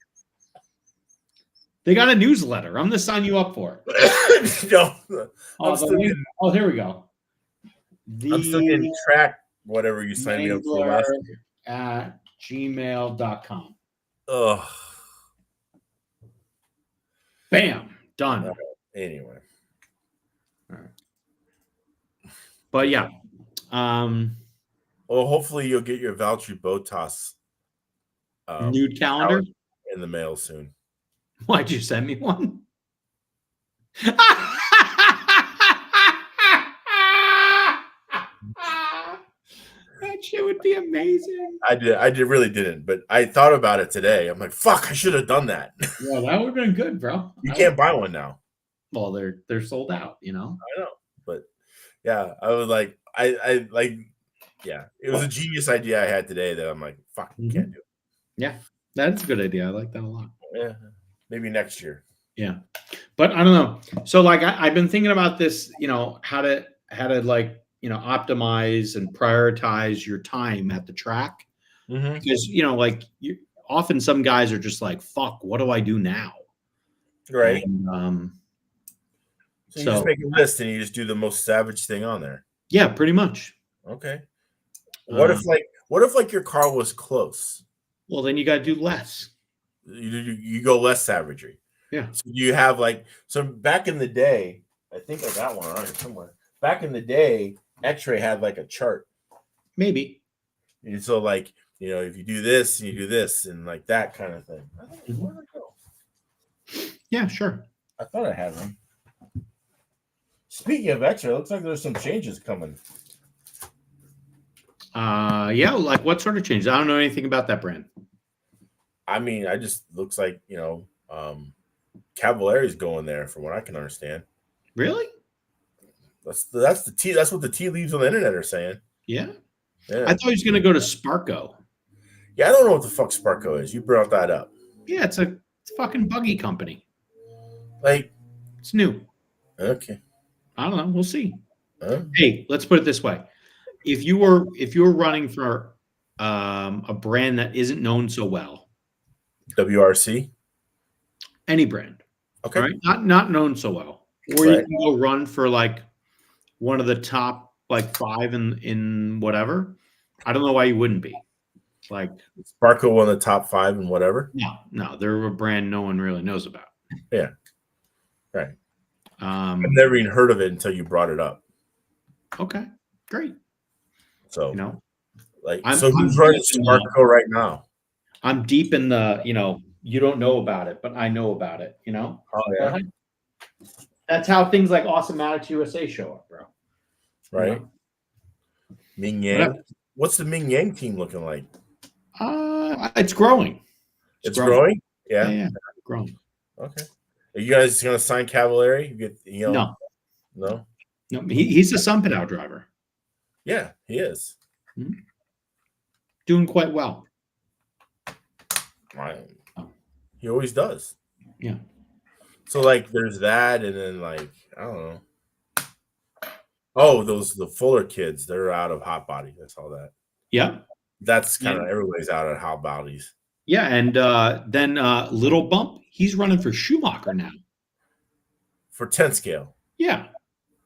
They got a newsletter. I'm going to sign you up for it. No. Here we go. I'm still getting track whatever you signed me up for. At gmail.com. Ugh. Bam. Done. Anyway. All right. But yeah. Well, hopefully you'll get your Valtteri Bottas nude calendar in the mail soon. Why'd you send me one? That shit would be amazing. I really didn't, but I thought about it today. I'm like, fuck, I should have done that. Yeah, that would have been good, bro. You can't buy one now. Well, they're sold out, I know, but yeah, I was like, yeah, it was a genius idea I had today that I'm like, fuck, can't do it. Yeah, that's a good idea. I like that a lot. Yeah, maybe next year. Yeah. But I don't know. So like I've been thinking about this, how to like, optimize and prioritize your time at the track. Mm-hmm. Because, often some guys are just like, fuck, what do I do now? Right. And So you just make a list and you just do the most savage thing on there. yeah, pretty much. Okay. What if your car was close? Well, then you got to do less. You go less savagery. Yeah. So you have so back in the day, I think I got one on here somewhere. Back in the day, X-Ray had like a chart. Maybe. And so if you do this and you do this and like that kind of thing. Where did I go? Yeah, sure. I thought I had one. Speaking of X-Ray, it looks like there's some changes coming. Yeah, like what sort of changes? I don't know anything about that brand. I mean, I just looks like, Cavalari's going there from what I can understand. Really? That's what the tea leaves on the internet are saying. Yeah. I thought he was going to go to Sparco. Yeah, I don't know what the fuck Sparco is. You brought that up. Yeah, it's a fucking buggy company. Like, it's new. Okay. I don't know. We'll see. Hey, let's put it this way: if you were running for a brand that isn't known so well, WRC, any brand, okay, right? Not known so well, or you can go run for like one of the top like 5 in whatever. I don't know why you wouldn't be. Like Sparco won the top 5 and whatever. No, they're a brand no one really knows about. Yeah, right. I've never even heard of it until you brought it up. Okay, great. So I'm who's running Sparco right now? I'm deep in the you don't know about it, but I know about it. Oh yeah. That's how things like AwesomatixUSA show up, bro. Right. Ming Yang. What's the Ming Yang team looking like? It's growing. It's growing? Yeah. Yeah, growing. Okay. Are you guys gonna sign Cavallari? No. He's a Sunpedal driver. Yeah, he is. Doing quite well. He always does. Yeah. So there's that, and then I don't know. Oh, the Fuller kids, they're out of hot body. I saw that. Yeah. That's kind of everybody's out of hot bodies. Yeah, and then Little Bump, he's running for Schumacher now. For 10 scale. Yeah.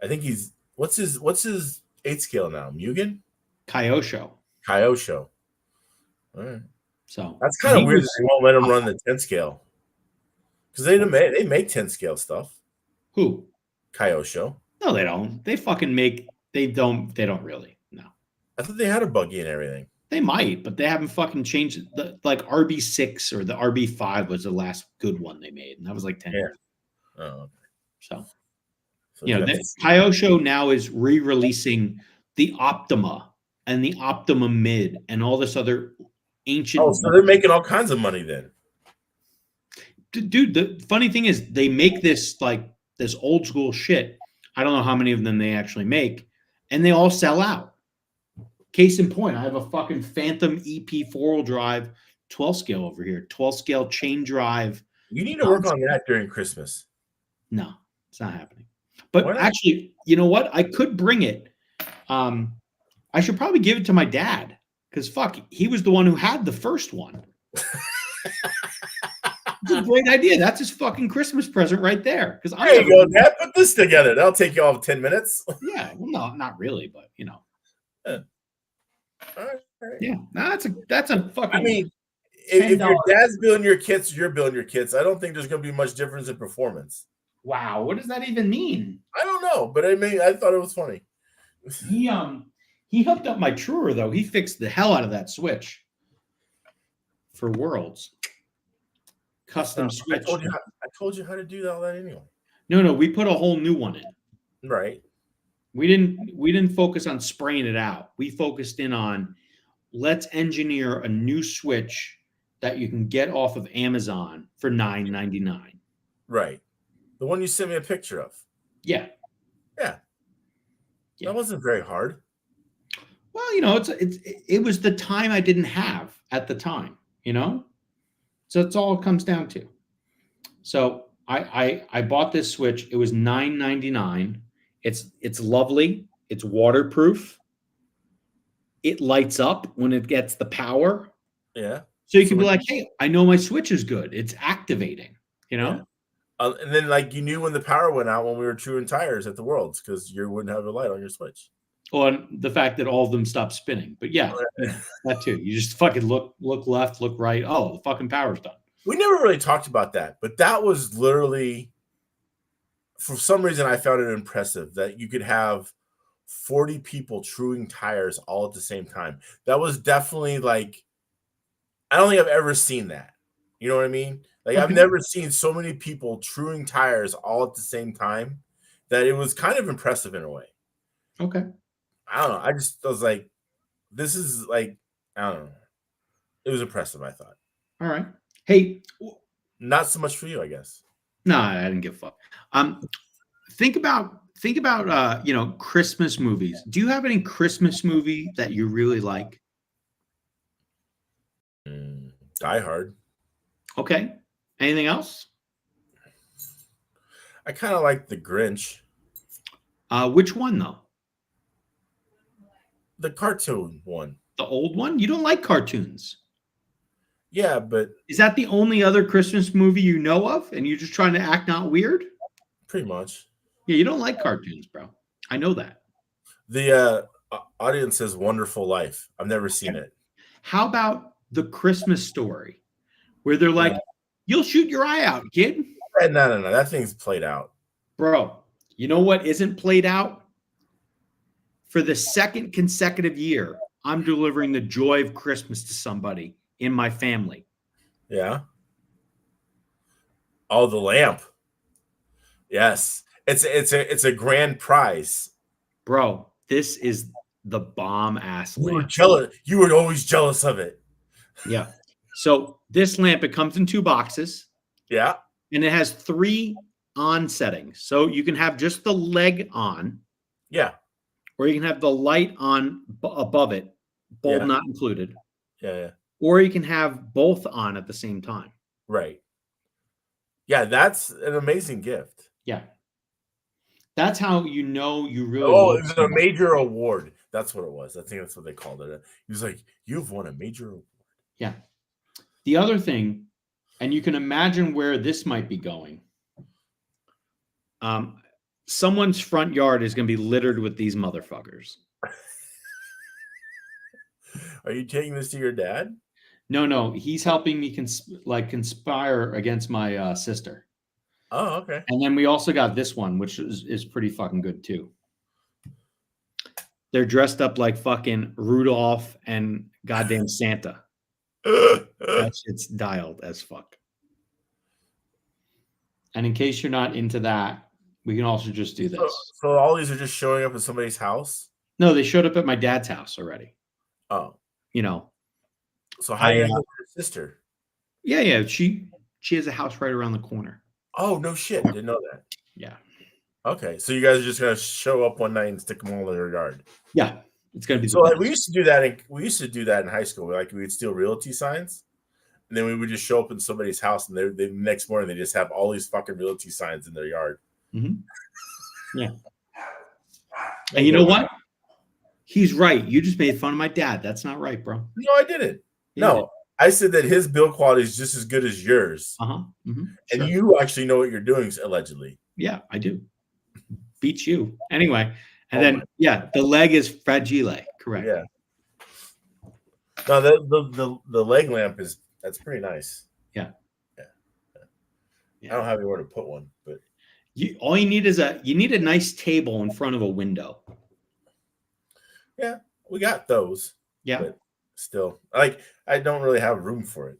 I think he's what's his 8 scale now? Mugen? Kyosho. All right. So that's kind of weird that they won't let him run the 10 scale. Because they make 10 scale stuff. Who? Kyosho. No, they don't. They fucking make they don't really. No. I thought they had a buggy and everything. They might, but they haven't fucking changed it. Like RB6 or the RB5 was the last good one they made, and that was like 10 years. Oh, okay. So Kyosho now is re-releasing the Optima and the Optima Mid and all this other ancient. Oh, so they're making all kinds of money then. Dude, the funny thing is they make this this old school shit. I don't know how many of them they actually make, and they all sell out. Case in point, I have a fucking Phantom EP 4-wheel drive 12 scale over here, 12 scale chain drive. You need to work on that during Christmas. No, it's not happening. But actually, you know what? I could bring it. I should probably give it to my dad because he was the one who had the first one. It's a great idea. That's his fucking Christmas present right there. Because there you go, Dad. Put this together. That'll take you all 10 minutes. Yeah, well, no, not really, but Yeah. All right. Yeah, no, that's a fucking. I mean, if your dad's building your kits, you're building your kits. I don't think there's going to be much difference in performance. Wow, what does that even mean? I don't know, but I thought it was funny. He hooked up my Truer though. He fixed the hell out of that switch for Worlds. Custom switch. I told you how to do all that anyway. No, we put a whole new one in. Right. We didn't focus on spraying it out. We focused in on let's engineer a new switch that you can get off of Amazon for $9.99. Right. The one you sent me a picture of. Yeah. That wasn't very hard. Well, it was the time I didn't have at the time, So it's all it comes down to. So I bought this switch. It was $9.99. It's lovely. It's waterproof. It lights up when it gets the power. Yeah. So you can be like, hey, I know my switch is good. It's activating, you know? Yeah. And then, like, you knew when the power went out when we were chewing tires at the Worlds because you wouldn't have a light on your switch. On the fact that all of them stopped spinning. But yeah, that too. You just fucking look left, look right. Oh, the fucking power's done. We never really talked about that, but that was literally, for some reason, I found it impressive that you could have 40 people chewing tires all at the same time. That was definitely like, I don't think I've ever seen that. You know what I mean? Like, I've never seen so many people chewing tires all at the same time that it was kind of impressive in a way. Okay. I don't know. I was like, this is like, I don't know. It was impressive, I thought. All right. Hey. Not so much for you, I guess. No, I didn't give a fuck. Think about Christmas movies. Do you have any Christmas movie that you really like? Die Hard. Okay. Anything else? I kind of like The Grinch. Which one though? The cartoon one. The old one? You don't like cartoons. Yeah, but is that the only other Christmas movie you know of? And you're just trying to act not weird? Pretty much. Yeah, you don't like cartoons, bro. I know that. The audience says Wonderful Life. I've never seen it. How about The Christmas Story, where they're like, you'll shoot your eye out, kid? No. That thing's played out. Bro, you know what isn't played out? For the second consecutive year, I'm delivering the joy of Christmas to somebody in my family. Yeah. Oh, the lamp. Yes. It's a grand prize. Bro, this is the bomb ass lamp. You were jealous. You were always jealous of it. Yeah. So this lamp, it comes in 2 boxes. Yeah. And it has 3 on settings. So you can have just the leg on. Yeah. Or you can have the light on above it, bulb not included. Yeah. Or you can have both on at the same time. Right. Yeah, that's an amazing gift. Yeah. That's how you know you really. Oh, it was a major award. That's what it was. I think that's what they called it. He was like, "You've won a major award." Yeah. The other thing, and you can imagine where this might be going. Someone's front yard is going to be littered with these motherfuckers. Are you taking this to your dad? No. He's helping me conspire against my sister. Oh, okay. And then we also got this one, which is pretty fucking good too. They're dressed up like fucking Rudolph and goddamn Santa. That shit's dialed as fuck. And in case you're not into that, we can also just do this. So all these are just showing up at somebody's house? No, they showed up at my dad's house already. Oh. You know. So how do you know your sister? Yeah. She has a house right around the corner. Oh, no shit. Didn't know that. Yeah. Okay. So you guys are just going to show up one night and stick them all in your yard. Yeah. It's going to be so like, we used to do that in high school. Like, we would steal realty signs. And then we would just show up in somebody's house, and the next morning they just have all these fucking realty signs in their yard. Mm-hmm. Yeah. And you know what? He's right. You just made fun of my dad. That's not right, bro. No, I didn't. No, I said that his build quality is just as good as yours. Mm-hmm. And you actually know what you're doing, allegedly. Yeah, I do. Beat you. Anyway. And the leg is fragile. Correct. Yeah. No, the leg lamp that's pretty nice. Yeah. I don't have anywhere to put one, but all you need is a nice table in front of a window. Yeah, we got those. Yeah. But still, like, I don't really have room for it.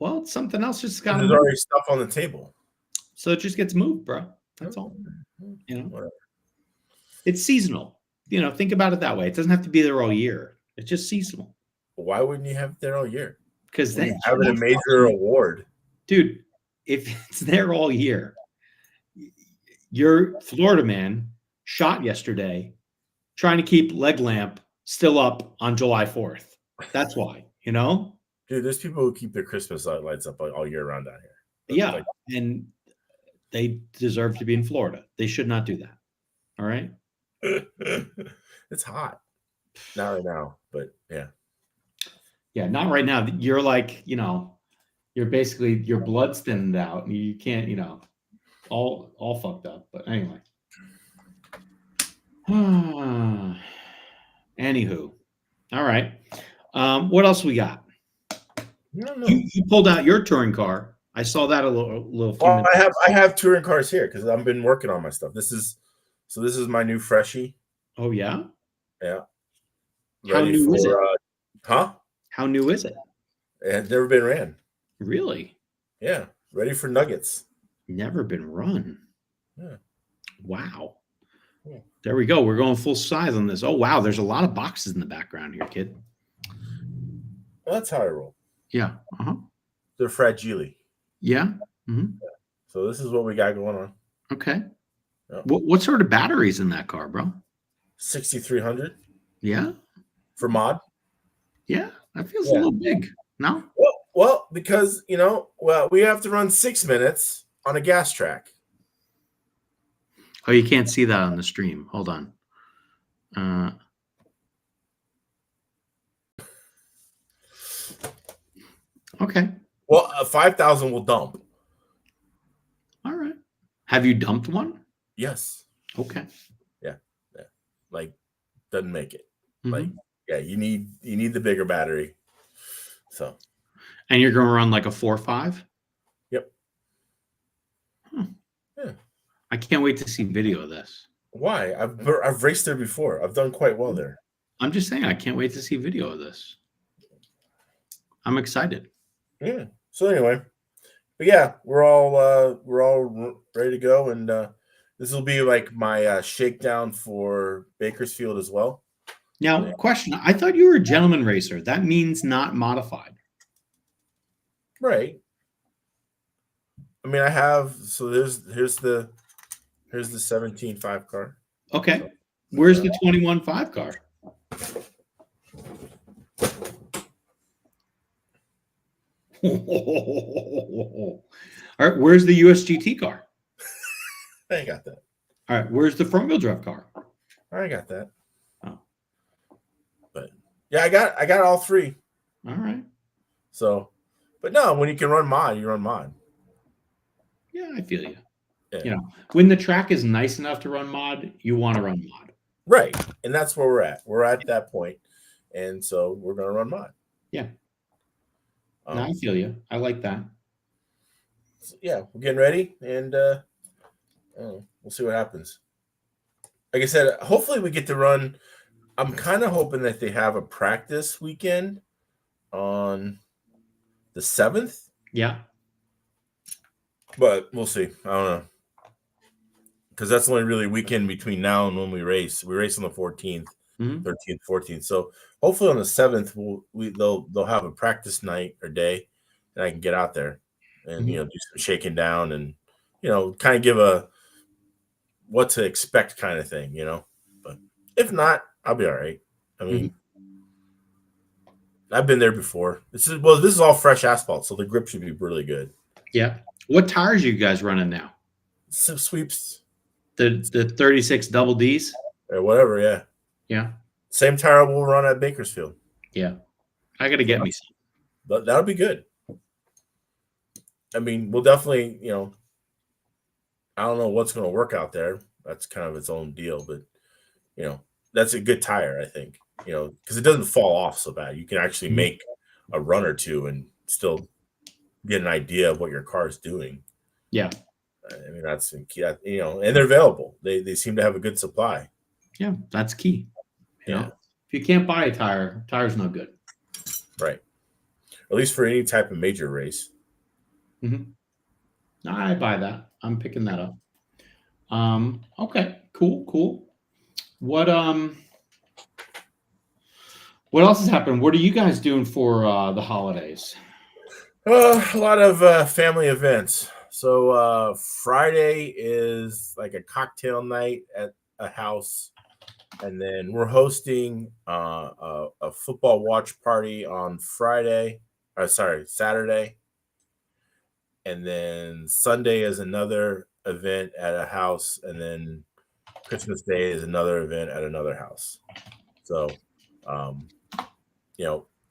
Well, it's something else just got. There's already stuff on the table, so it just gets moved, bro. That's all. You know, whatever. It's seasonal. You know, think about it that way. It doesn't have to be there all year. It's just seasonal. Why wouldn't you have it there all year? Because then having a major award, dude. If it's there all year, your Florida man shot yesterday trying to keep leg lamp still up on July 4th. That's why, you know? Dude, there's people who keep their Christmas lights up all year round down here. Yeah. And They deserve to be in Florida. They should not do that. All right. It's hot. Not right now, but yeah. Yeah, not right now. You're like, you're basically your blood's thinned out and you can't, all fucked up. But anyway. Anywho. All right. What else we got? I don't know. You pulled out your touring car. I saw that a little few Well, minutes. I have touring cars here because I've been working on my stuff. This is my new freshie. Oh yeah. Yeah. How Ready new for is it? huh? How new is it? It had never been ran. Really? Yeah. Ready for nuggets. Never been run. Yeah. Wow. Yeah. There we go. We're going full size on this. Oh wow, there's a lot of boxes in the background here, kid. Well, that's how I roll. Yeah. Uh-huh. They're fragile. Yeah. Mm-hmm. So this is what we got going on. Okay. Yep. What sort of batteries in that car, bro? 6300. Yeah. For mod. Yeah. That feels a little big. No? Well, because we have to run 6 minutes on a gas track. Oh, you can't see that on the stream. Hold on. Okay. Well, 5,000 will dump. All right. Have you dumped one? Yes. Okay. Yeah. Like, doesn't make it. Mm-hmm. Like, yeah, you need the bigger battery. So. And you're going to run like a 4.5? Yep. Huh. Yeah. I can't wait to see video of this. Why? I've raced there before. I've done quite well there. I'm just saying, I can't wait to see video of this. I'm excited. Yeah. So anyway, but yeah, we're all ready to go, and this will be like my shakedown for Bakersfield as well. Now, question: I thought you were a gentleman racer. That means not modified, right? I mean, I have. So here's the 17.5 car. Okay. So, where's the 21.5 car? All right, where's the USGT car? I ain't got that. All right, where's the front wheel drive car? I got that. Oh, but yeah, I got all three. All right. So, but no, when you can run mod, you run mod. Yeah, I feel you. Yeah. When the track is nice enough to run mod, you want to run mod. Right, and that's where we're at. We're at that point, and so we're gonna run mod. Yeah. No, I feel you. I like that. So yeah, we're getting ready, and we'll see what happens. Like I said, hopefully we get to run. I'm kind of hoping that they have a practice weekend on the 7th. Yeah. But we'll see. I don't know. Because that's the only really weekend between now and when we race. We race on the 14th, 13th, 14th. So hopefully on the 7th, they'll have a practice night or day, and I can get out there and do some shaking down and kind of give a what to expect kind of thing, But if not, I'll be all right. I mean, I've been there before. This is all fresh asphalt, so the grip should be really good. Yeah. What tires are you guys running now? Some sweeps. The 36 double Ds? Or whatever, yeah. Yeah. Same tire we'll run at Bakersfield. Yeah. I got to get me some. But that'll be good. I mean, we'll definitely, I don't know what's going to work out there. That's kind of its own deal, but that's a good tire, I think, because it doesn't fall off so bad. You can actually make a run or two and still get an idea of what your car is doing. Yeah. I mean, that's key, and they're available. They seem to have a good supply. Yeah, that's key. Yeah. If you can't buy a tire's no good. Right. At least for any type of major race. No, I buy that. I'm picking that up. Okay, cool. What else has happened? What are you guys doing for the holidays? A lot of family events. So Friday is like a cocktail night at a house, and then we're hosting a football watch party on Saturday, and then Sunday is another event at a house, and then Christmas Day is another event at another house. So,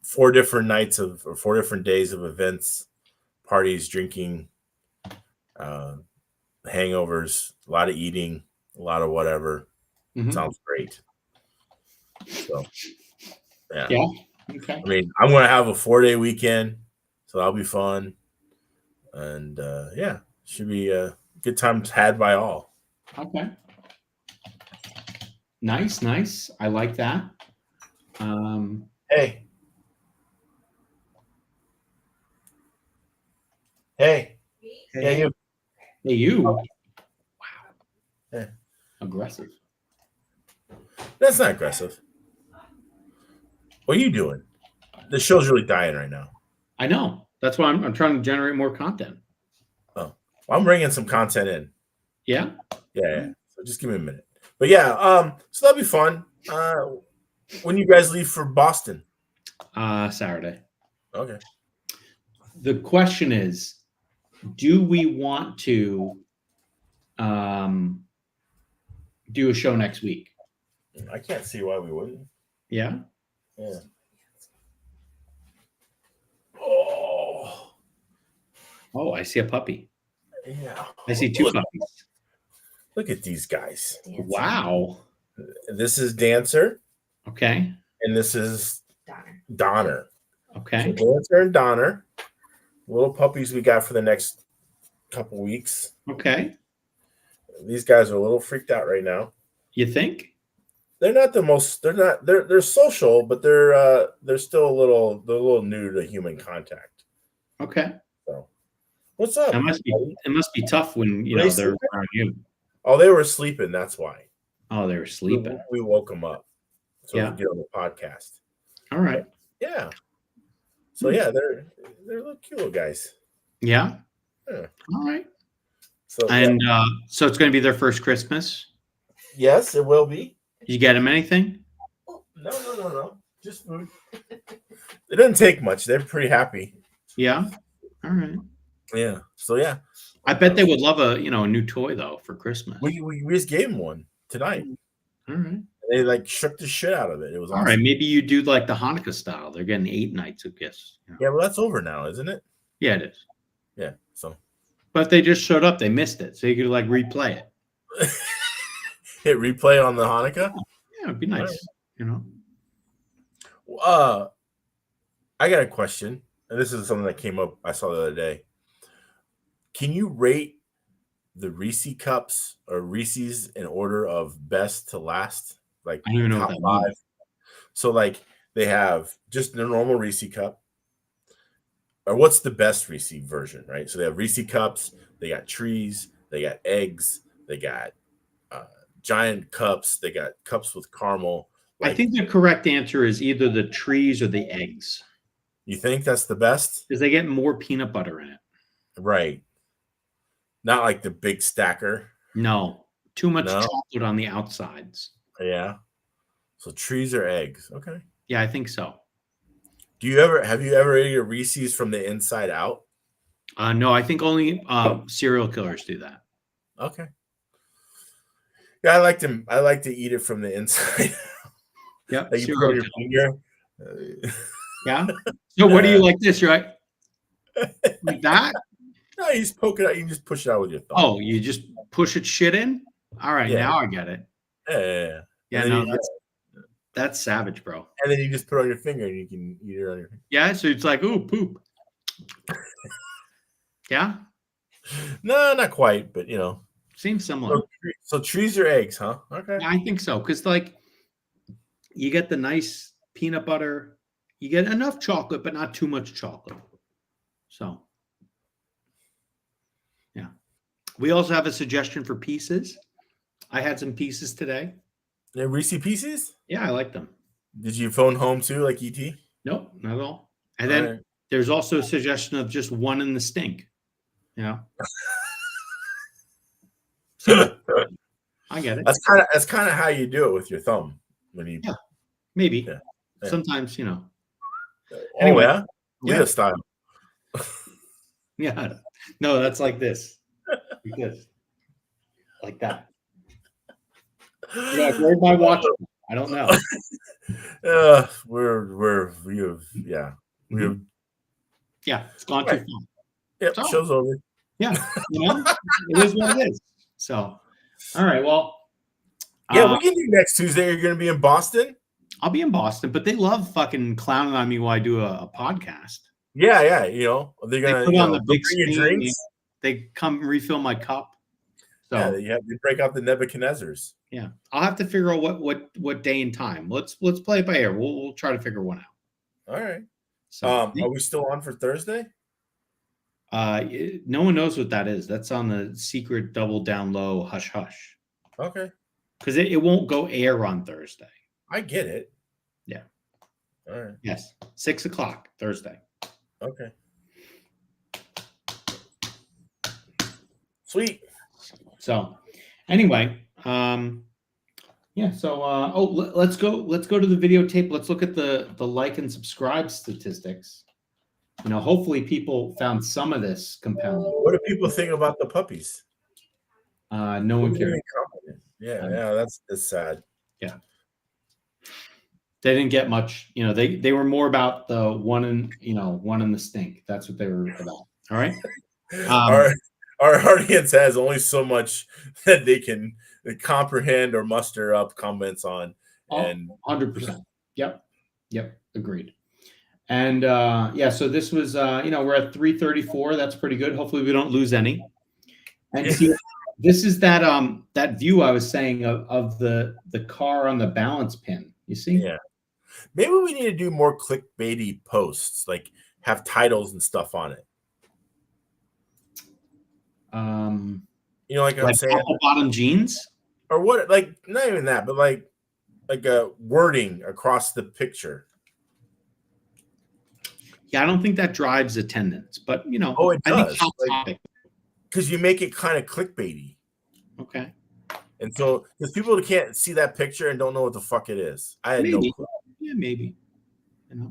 4 different nights or 4 different days of events, parties, drinking, hangovers, a lot of eating, a lot of whatever. Sounds great. So, yeah. Okay. I mean, I'm going to have a 4-day weekend, so that'll be fun. And should be a good time had by all. Okay. Nice. I like that. Hey. Hey, you. Hey, you. Wow. Yeah. Aggressive. That's not aggressive. What are you doing? The show's really dying right now. I know. That's why I'm trying to generate more content. Oh, well, I'm bringing some content in. Yeah. Yeah. So just give me a minute. But yeah, so that'll be fun. When you guys leave for Boston? Saturday. Okay. The question is, do we want to do a show next week? I can't see why we wouldn't. Yeah. Yeah. Oh, I see a puppy. Yeah. I see 2 puppies. Look at these guys. Wow. This is Dancer. Okay. And this is Donner. Okay. So Dancer and Donner, little puppies we got for the next couple weeks. Okay. These guys are a little freaked out right now. You think? They're not the most. They're social, but they're still a little new to human contact. Okay. So, what's up? It must be tough when they're around you. Oh, they were sleeping. That's why. Oh, they were sleeping. We woke them up, so we Yeah. could get on the podcast. All right. Yeah. So yeah, they're little cute little guys. Yeah. Yeah. All right. So so it's going to be their first Christmas. Yes, it will be. Did you get them anything? No. Just food. It doesn't take much. They're pretty happy. Yeah. All right. Yeah. So yeah. I bet they would love a new toy though for Christmas. We just gave them one tonight. All right. They like shook the shit out of it. It was awesome. All right. Maybe you do like the Hanukkah style. They're getting 8 nights of gifts. Yeah, well, that's over now, isn't it? Yeah, it is. Yeah. So. But they just showed up. They missed it, so you could like replay it. Hit replay on the Hanukkah. Yeah, it'd be nice. I got a question, and this is something that came up. I saw the other day. Can you rate the Reese cups or Reese's in order of best to last? Like I don't even know top what that 5. means. So like they have just the normal Reese cup. Or what's the best Reese version, right? So they have Reese cups, they got trees, they got eggs, they got giant cups, they got cups with caramel. I think the correct answer is either the trees or the eggs. You think that's the best? Because they get more peanut butter in it. Right. Not like the big stacker. No. Too much chocolate on the outsides. Yeah. So trees or eggs. Okay. Yeah, I think so. Have you ever eaten a Reese's from the inside out? No, I think only serial killers do that. Okay. Yeah, I like to eat it from the inside. Yeah. Like you put your finger. Yeah. So what do you like this, right? Like that? No, you just poke it out. You can just push it out with your thumb. Oh, you just push it shit in? All right, now I get it. Yeah. Yeah, no, that's savage, bro. And then you just put it on your finger and you can eat it on your finger. Yeah, so it's like, ooh, poop. Yeah? No, not quite, but Seems similar. So trees or eggs, huh? Okay. Yeah, I think so. Because like you get the nice peanut butter, you get enough chocolate, but not too much chocolate. So yeah. We also have a suggestion for pieces. I had some pieces today. Yeah, Reese Pieces? Yeah, I like them. Did you phone home too, like ET? Nope, not at all. And then there's also a suggestion of just one in the stink. So, I get it. That's kind of how you do it with your thumb when you. Yeah, maybe. Yeah. Sometimes, Anyway, Leo style. Yeah. No, that's like this. Like this. like that. You're like, where's my watch? I don't know. We have Yeah, it's gone too far. Yep, So, show's over. yeah, it is what it is. So, all right, well, yeah, we can do next Tuesday. You're going to be in Boston. I'll be in Boston, but they love fucking clowning on me while I do a podcast. Yeah, yeah, they're gonna put on the big bring you screen. drinks. They come refill my cup. So yeah, they break out the Nebuchadnezzars. Yeah, I'll have to figure out what day and time. Let's play it by ear. We'll try to figure one out. All right. So, are we still on for Thursday? No one knows what that is. That's on the secret double down low hush hush. Okay. Because it won't go air on Thursday. I get it. Yeah. All right. Yes, 6 o'clock Thursday. Okay. Sweet. So, anyway, yeah. So, let's go to the videotape. Let's look at the like and subscribe statistics. Hopefully people found some of this compelling. What do people think about the puppies? No one cares. Yeah, that's sad. Yeah. They didn't get much, they were more about the one in the stink. That's what they were about. All right. Our audience has only so much that they can comprehend or muster up comments on. And 100%. Yep. Agreed. And yeah, so this was, we're at 334. That's pretty good. Hopefully we don't lose any. And see, this is that view I was saying of the car on the balance pin. You see? Yeah. Maybe we need to do more clickbaity posts, like have titles and stuff on it. Like I'm saying, apple bottom jeans, or what? Like not even that, but like a wording across the picture. Yeah, I don't think that drives attendance, but it does. I think because you make it kind of clickbaity. Okay. And so, because people can't see that picture and don't know what the fuck it is. I had no clue. Yeah, maybe.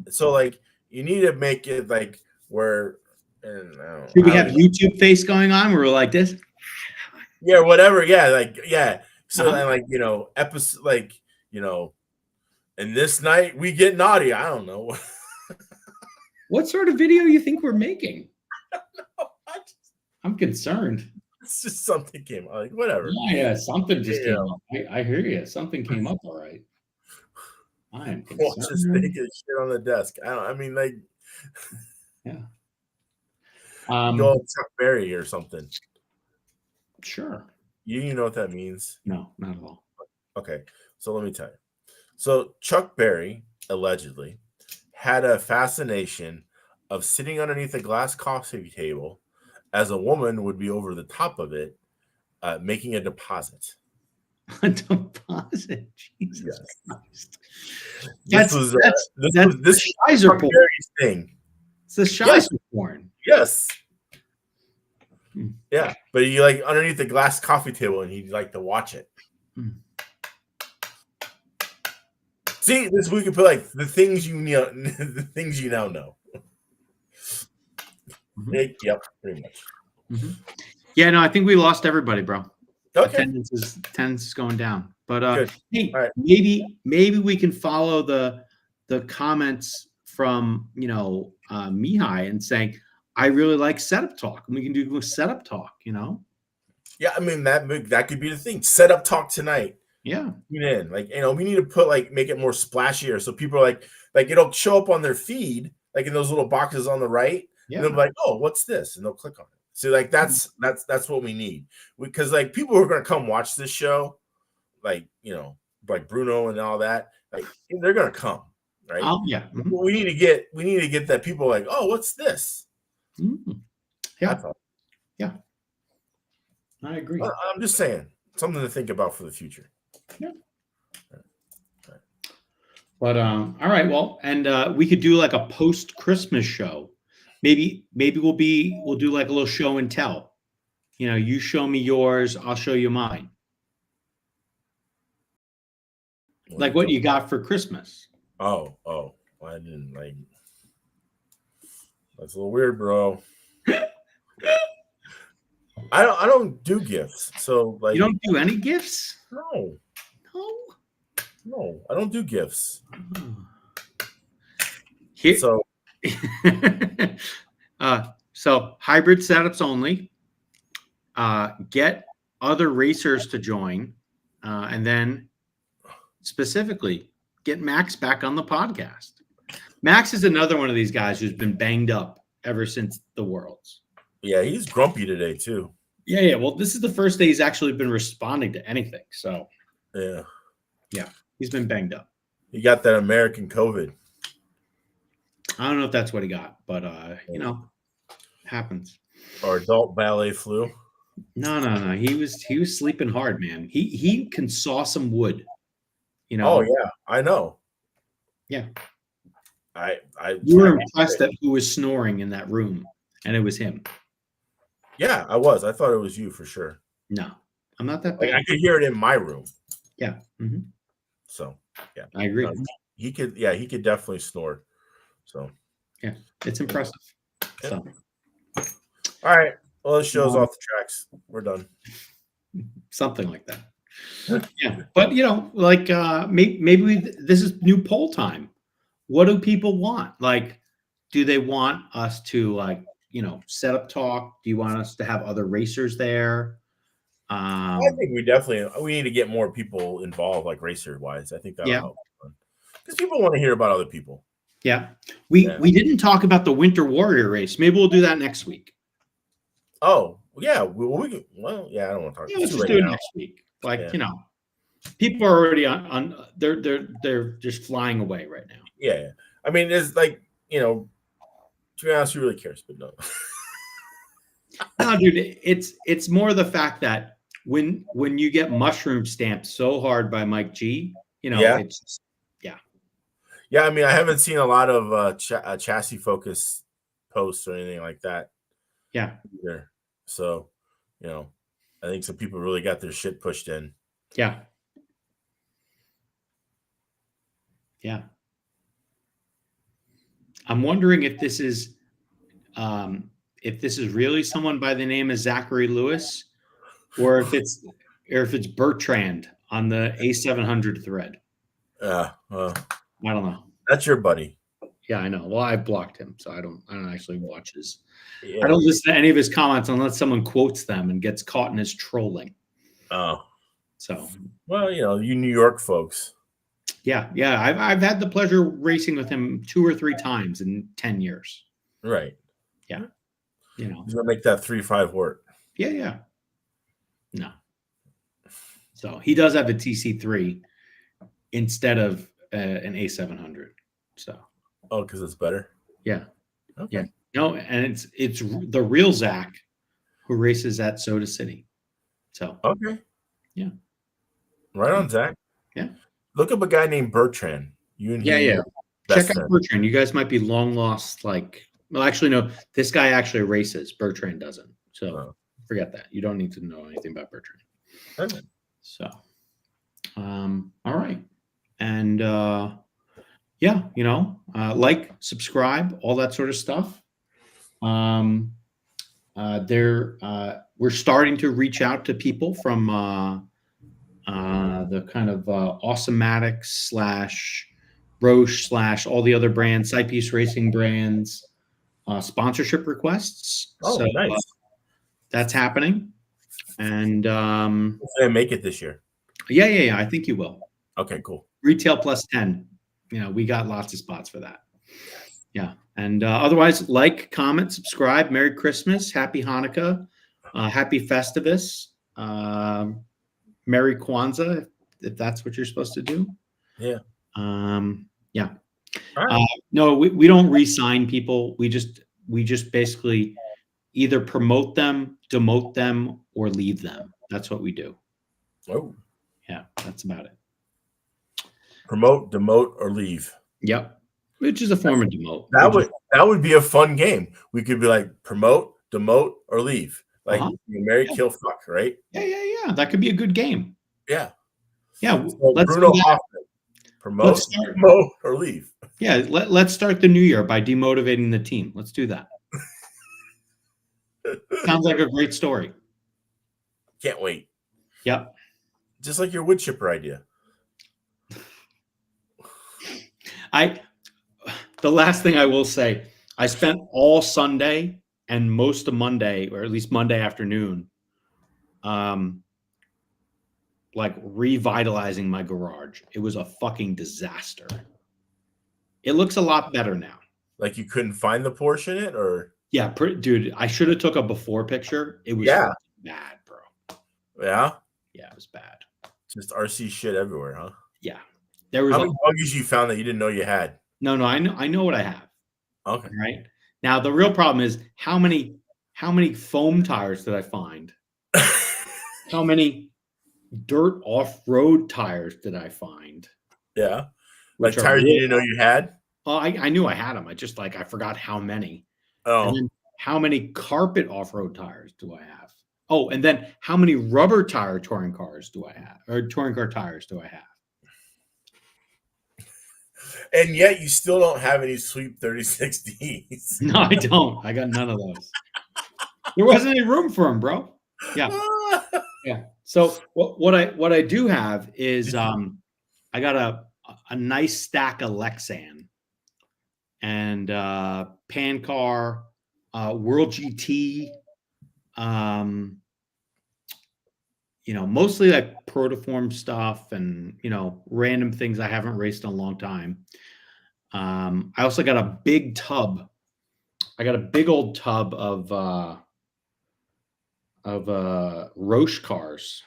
So, like, you need to make it like where. Do we have YouTube face going on where we're like this? Yeah, whatever. Yeah, So, and like, episode, like, and this night we get naughty. I don't know. What sort of video you think we're making? I don't know. I'm concerned. It's just something came up. Like, whatever. Yeah, something just came up. I hear you. Something came up. All right. I am concerned. Watch this thing get shit on the desk. Yeah. Go Chuck Berry or something. Sure. You know what that means? No, not at all. Okay, so let me tell you. So Chuck Berry allegedly had a fascination of sitting underneath a glass coffee table as a woman would be over the top of it, making a deposit. A deposit? Jesus Christ. This was the Shizer porn thing. It's the Shizer porn. Yes. Yeah, but he like underneath the glass coffee table and he'd like to watch it. See, we could put like the things the things you now know. Yep, pretty much. Yeah, no, I think we lost everybody, bro. Okay. Attendance is going down. But hey, right. maybe we can follow the comments from Mihai and saying, I really like setup talk, and we can do setup talk. Yeah, I mean that could be the thing. Setup talk tonight. Yeah. Tune in. Like, we need to put make it more splashier so people are like it'll show up on their feed, like in those little boxes on the right. Yeah. And they'll be like, oh, what's this? And they'll click on it. So like that's what we need. Because like people who are gonna come watch this show, like Bruno and all that, like they're gonna come, right? Yeah. We need to get that people like, oh, what's this? Yeah. Yeah. I agree. I'm just saying, something to think about for the future. Yeah. But all right, well, and we could do like a post-Christmas show. Maybe we'll do like a little show and tell. You show me yours, I'll show you mine. Like what you got for Christmas. Oh, I didn't like. That's a little weird, bro. I don't do gifts. So like, You don't do any gifts? no, No. no, I don't do gifts. Here. So So hybrid setups only. Get other racers to join, and then specifically get Max back on the podcast. Max is another one of these guys who's been banged up ever since the Worlds. yeah, he's grumpy today too. Yeah. Well, this is the first day he's actually been responding to anything. So Yeah, he's been banged up. he got that American COVID. I don't know if that's what he got, but happens. Or adult ballet flu. No. He was sleeping hard, man. He can saw some wood. Oh yeah, I know. Yeah. You were impressed at who was snoring in that room, and it was him. Yeah, I was. I thought it was you for sure. No, I'm not that bad. Like, I could hear it in my room. Yeah. Mm-hmm. So yeah, I agree. He could. Yeah, he could definitely snore. So yeah, it's impressive. Yeah. So all right. Well, this show's off the tracks. We're done. Something like that. Yeah, but like maybe this is new poll time. What do people want? Like, do they want us to set up talk? Do you want us to have other racers there? I think we need to get more people involved, like racer wise. I think that'll help because people want to hear about other people. Yeah, we didn't talk about the Winter Warrior race. Maybe we'll do that next week. Oh yeah, I don't want to talk. Yeah, let's just do it next week. Like people are already on. They're just flying away right now. Yeah, I mean, there's like to be honest, who really cares? But no. No, dude, it's more the fact that when you get mushroom stamped so hard by Mike G, it's just, yeah. I mean, I haven't seen a lot of chassis focus posts or anything like that. Yeah. Either. So, I think some people really got their shit pushed in. Yeah. Yeah. I'm wondering if this is really someone by the name of Zachary Lewis, or if it's Bertrand on the A700 thread. I don't know. That's your buddy. Yeah, I know. Well, I blocked him, so I don't actually watch his. Yeah. I don't listen to any of his comments unless someone quotes them and gets caught in his trolling. Oh, so well, you New York folks. Yeah. I've had the pleasure of racing with him 2 or 3 times in 10 years. Right. Yeah. He's gonna make that 3.5 work. Yeah. No. So he does have a TC3 instead of an A700. So. Oh, because it's better. Yeah. Okay. Yeah. No, and it's the real Zach who races at Soda City. So. Okay. Yeah. Right on, Zach. Yeah. Look up a guy named Bertrand. You and yeah. Check out Bertrand. You guys might be long lost. Well, actually, no. This guy actually races. Bertrand doesn't. So forget that. You don't need to know anything about Bertrand. Okay. So, all right, and like, subscribe, all that sort of stuff. We're starting to reach out to people from the kind of Awesomatics / Roche / all the other brands, Sidepiece Racing brands, sponsorship requests. Oh, so, nice. That's happening. And I make it this year. Yeah. I think you will. Okay, cool. Retail plus 10. We got lots of spots for that. Yeah. And otherwise, like, comment, subscribe. Merry Christmas. Happy Hanukkah. Happy Festivus. Merry Kwanzaa, if that's what you're supposed to do. Yeah. Yeah. Right. No, we don't re-sign people. We just basically either promote them, demote them, or leave them. That's what we do. Oh. Yeah, that's about it. Promote, demote, or leave. Yep. Which is a form of demote. That would be a fun game. We could be like promote, demote, or leave. Like marry, kill, fuck, right? Yeah. That could be a good game. Yeah. Yeah. So Bruno Hoffman. Promote, demote, or leave. Yeah, let's start the new year by demotivating the team. Let's do that. Sounds like a great story. Can't wait. Yep. Just like your wood chipper idea. The last thing I will say, I spent all Sunday and most of Monday, or at least Monday afternoon, like revitalizing my garage. It was a fucking disaster. It looks a lot better now. Like you couldn't find the Porsche in it, or yeah, dude, I should have took a before picture. It was Yeah. bad, bro. Yeah, it was bad. Just RC shit everywhere, huh? Yeah, there was How many buggies you found that you didn't know you had? No, I know what I have. Okay. Right now, the real problem is how many foam tires did I find? How many dirt off-road tires did I find? Yeah, Which like are tires you didn't know you had. Oh, I knew I had them. I just I forgot how many. Oh, and then how many carpet off-road tires do I have? Oh, and then how many rubber tire touring cars do I have, or touring car tires do I have? And yet you still don't have any Sweep 36Ds. No, I don't. I got none of those. There wasn't any room for them, bro. Yeah. So what I do have is I got a nice stack of Lexan and Pancar, World GT, mostly like protoform stuff and random things I haven't raced in a long time. I also got a big tub. I got a big old tub of Roche cars.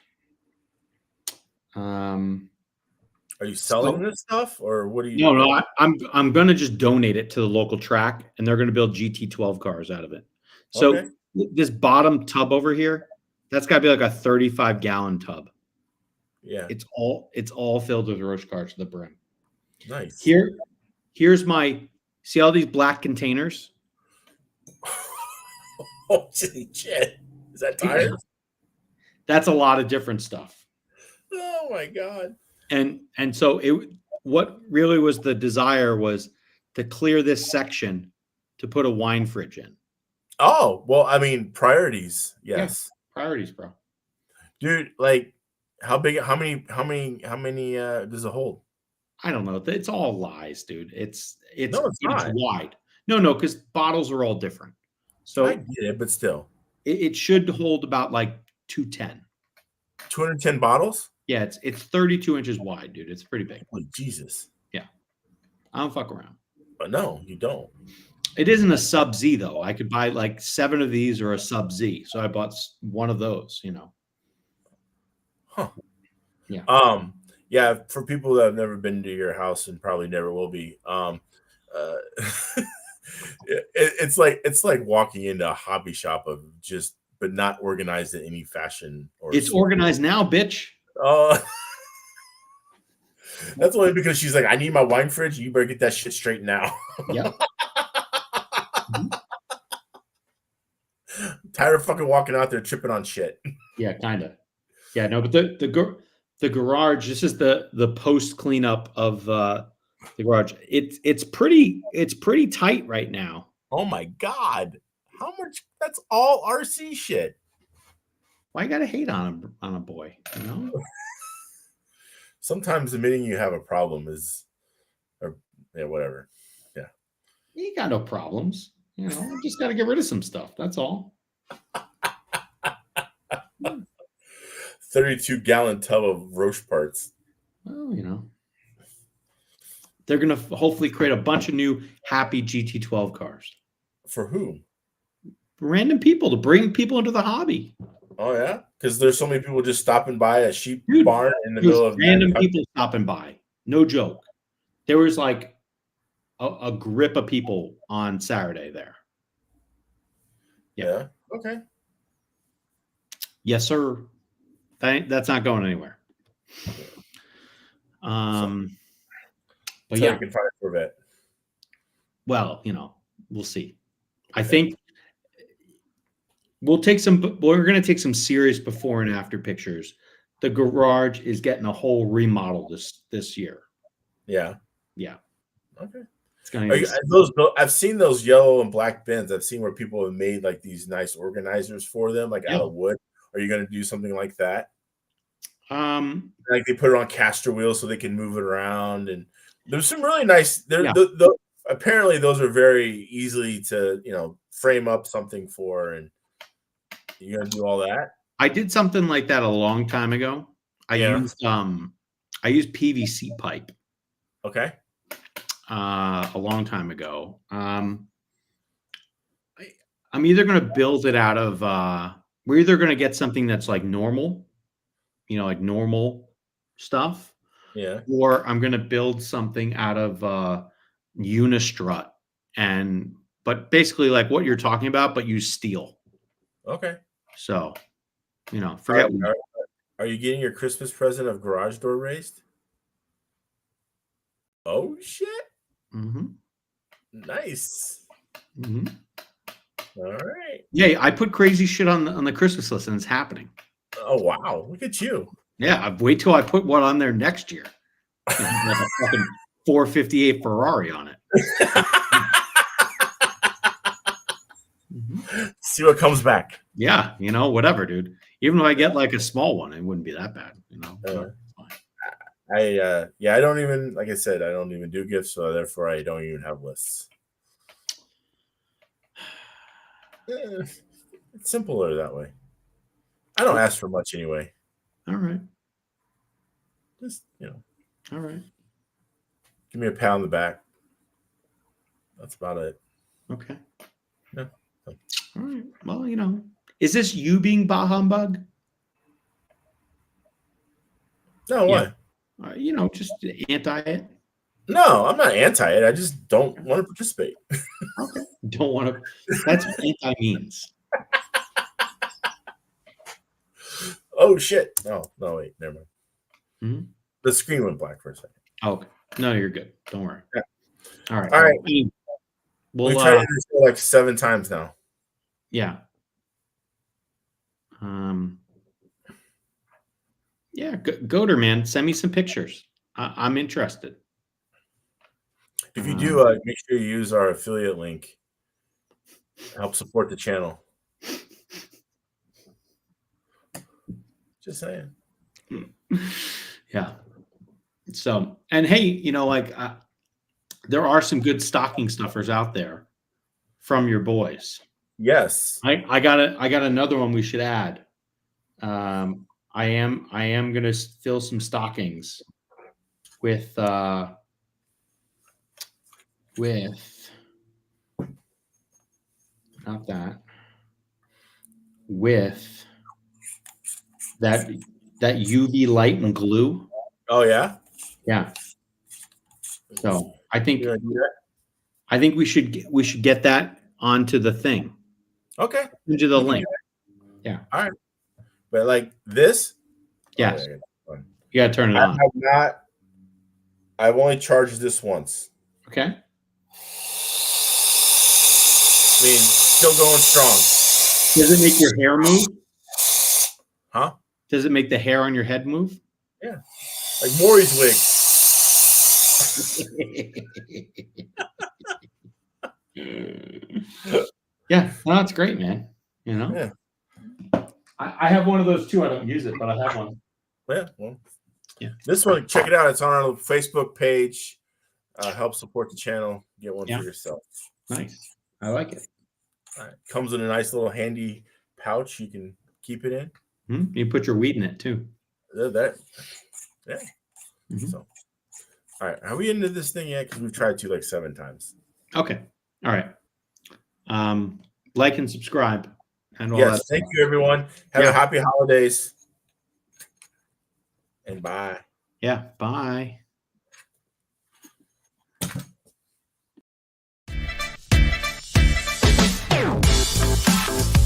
Are you selling this stuff, or what are you? No, I'm gonna just donate it to the local track, and they're gonna build GT12 cars out of it. So Okay. this bottom tub over here, that's got to be like a 35-gallon tub. Yeah, it's all filled with Roche cars to the brim. Nice. Here's my see all these black containers. Oh shit! Is that tires? That's a lot of different stuff. Oh my god! And so what really was the desire was to clear this section to put a wine fridge in. Oh well, I mean priorities. Yes, priorities, bro. Dude, like how big? How many? Does it hold? I don't know. It's all lies, dude. It's not. wide. No, because bottles are all different. So I get it, but still, it should hold about like 210. 210 bottles. Yeah, it's 32 inches wide, dude. It's pretty big. Holy Jesus. Yeah, I don't fuck around. But no, you don't. It isn't a Sub Z though. I could buy like 7 of these or a Sub Z. So I bought one of those. Huh. Yeah. Yeah. For people that have never been to your house and probably never will be, it's like walking into a hobby shop of just, but not organized in any fashion. It's organized now, bitch. Oh, that's only because she's like, I need my wine fridge. You better get that shit straight now. Yep. Tired of fucking walking out there tripping on shit. Yeah, kind of. Yeah, no, but the garage. This is the post cleanup of the garage. It's pretty tight right now. Oh my god, how much? That's all RC shit. Why you gotta hate on a boy? Sometimes admitting you have a problem is, whatever. Yeah, you got no problems. Just got to get rid of some stuff. That's all. 32-gallon tub of Roche parts. Well, they're going to hopefully create a bunch of new happy GT12 cars. For who? Random people, to bring people into the hobby. Oh, yeah? Because there's so many people just stopping by a sheep barn in the middle of random people stopping by. No joke. There was like a grip of people on Saturday there. Yeah. Okay. Yes, sir. That's not going anywhere. But yeah, can find a Corvette. Well, we'll see. I think we're going to take some serious before and after pictures. The garage is getting a whole remodel this year. Yeah. Yeah. Okay. It's going I've seen those yellow and black bins. I've seen where people have made like these nice organizers for them, like out of wood. Are you going to do something like that? Um, Like they put it on caster wheels so they can move it around, and there's some really nice. Yeah. Apparently, those are very easily to frame up something for, and you're going to do all that. I did something like that a long time ago. I used PVC pipe. Okay. A long time ago. I'm either going to build it out of. We're either going to get something that's like normal, like normal stuff, Yeah. or I'm going to build something out of unistrut, but basically like what you're talking about, but use steel. Okay. So, forget. Are you getting your Christmas present of garage door raised? Oh shit! Mm-hmm. Nice. Mm-hmm. All right. Yeah, I put crazy shit on the Christmas list, and it's happening. Oh wow! Look at you. Yeah, wait till I put one on there next year. Like a fucking 458 Ferrari on it. Mm-hmm. See what comes back. Yeah, whatever, dude. Even if I get like a small one, it wouldn't be that bad, I don't even, like I said, I don't even do gifts, so therefore I don't even have lists. It's simpler that way. I don't ask for much anyway. All right. Just, All right. Give me a pat on the back. That's about it. Okay. Yeah. All right. Well, is this you being bah humbug? No, what? Just anti it. No, I'm not anti it. I just don't want to participate. Okay. Don't want to. That's what anti means. Oh shit! No, wait, never mind. Mm-hmm. The screen went black for a second. Okay. No, you're good. Don't worry. Yeah. All right. All right. We'll tried this like 7 times now. Yeah. Yeah, Goater, man, send me some pictures. I'm interested. If you do, make sure you use our affiliate link. Help support the channel. Just saying. Yeah. So, and hey, there are some good stocking stuffers out there from your boys. Yes. I got another one we should add. I am going to fill some stockings with not that, with that UV light and glue. Oh yeah. Yeah. So I think you do that? I think we should get that onto the thing. Okay. Into the link. Yeah. All right. But like this. Yes. Oh, you gotta turn it on. I've only charged this once. Okay. I mean, still going strong. Does it make your hair move? Huh? Does it make the hair on your head move? Yeah. Like Maury's wig. Yeah, no, that's great, man. Yeah. I have one of those too. I don't use it, but I have one. Yeah. Well, yeah. This one, check it out. It's on our Facebook page. Help support the channel. Get one for yourself. Nice. I like it. All right. Comes in a nice little handy pouch you can keep it in. Mm-hmm. You put your weed in it too. Yeah. Mm-hmm. So, all right. Are we into this thing yet? Because we've tried to like 7 times. Okay. All right. Like and subscribe. And all yes. that Thank stuff. you, everyone. Have a happy holidays. And bye. Yeah. Bye.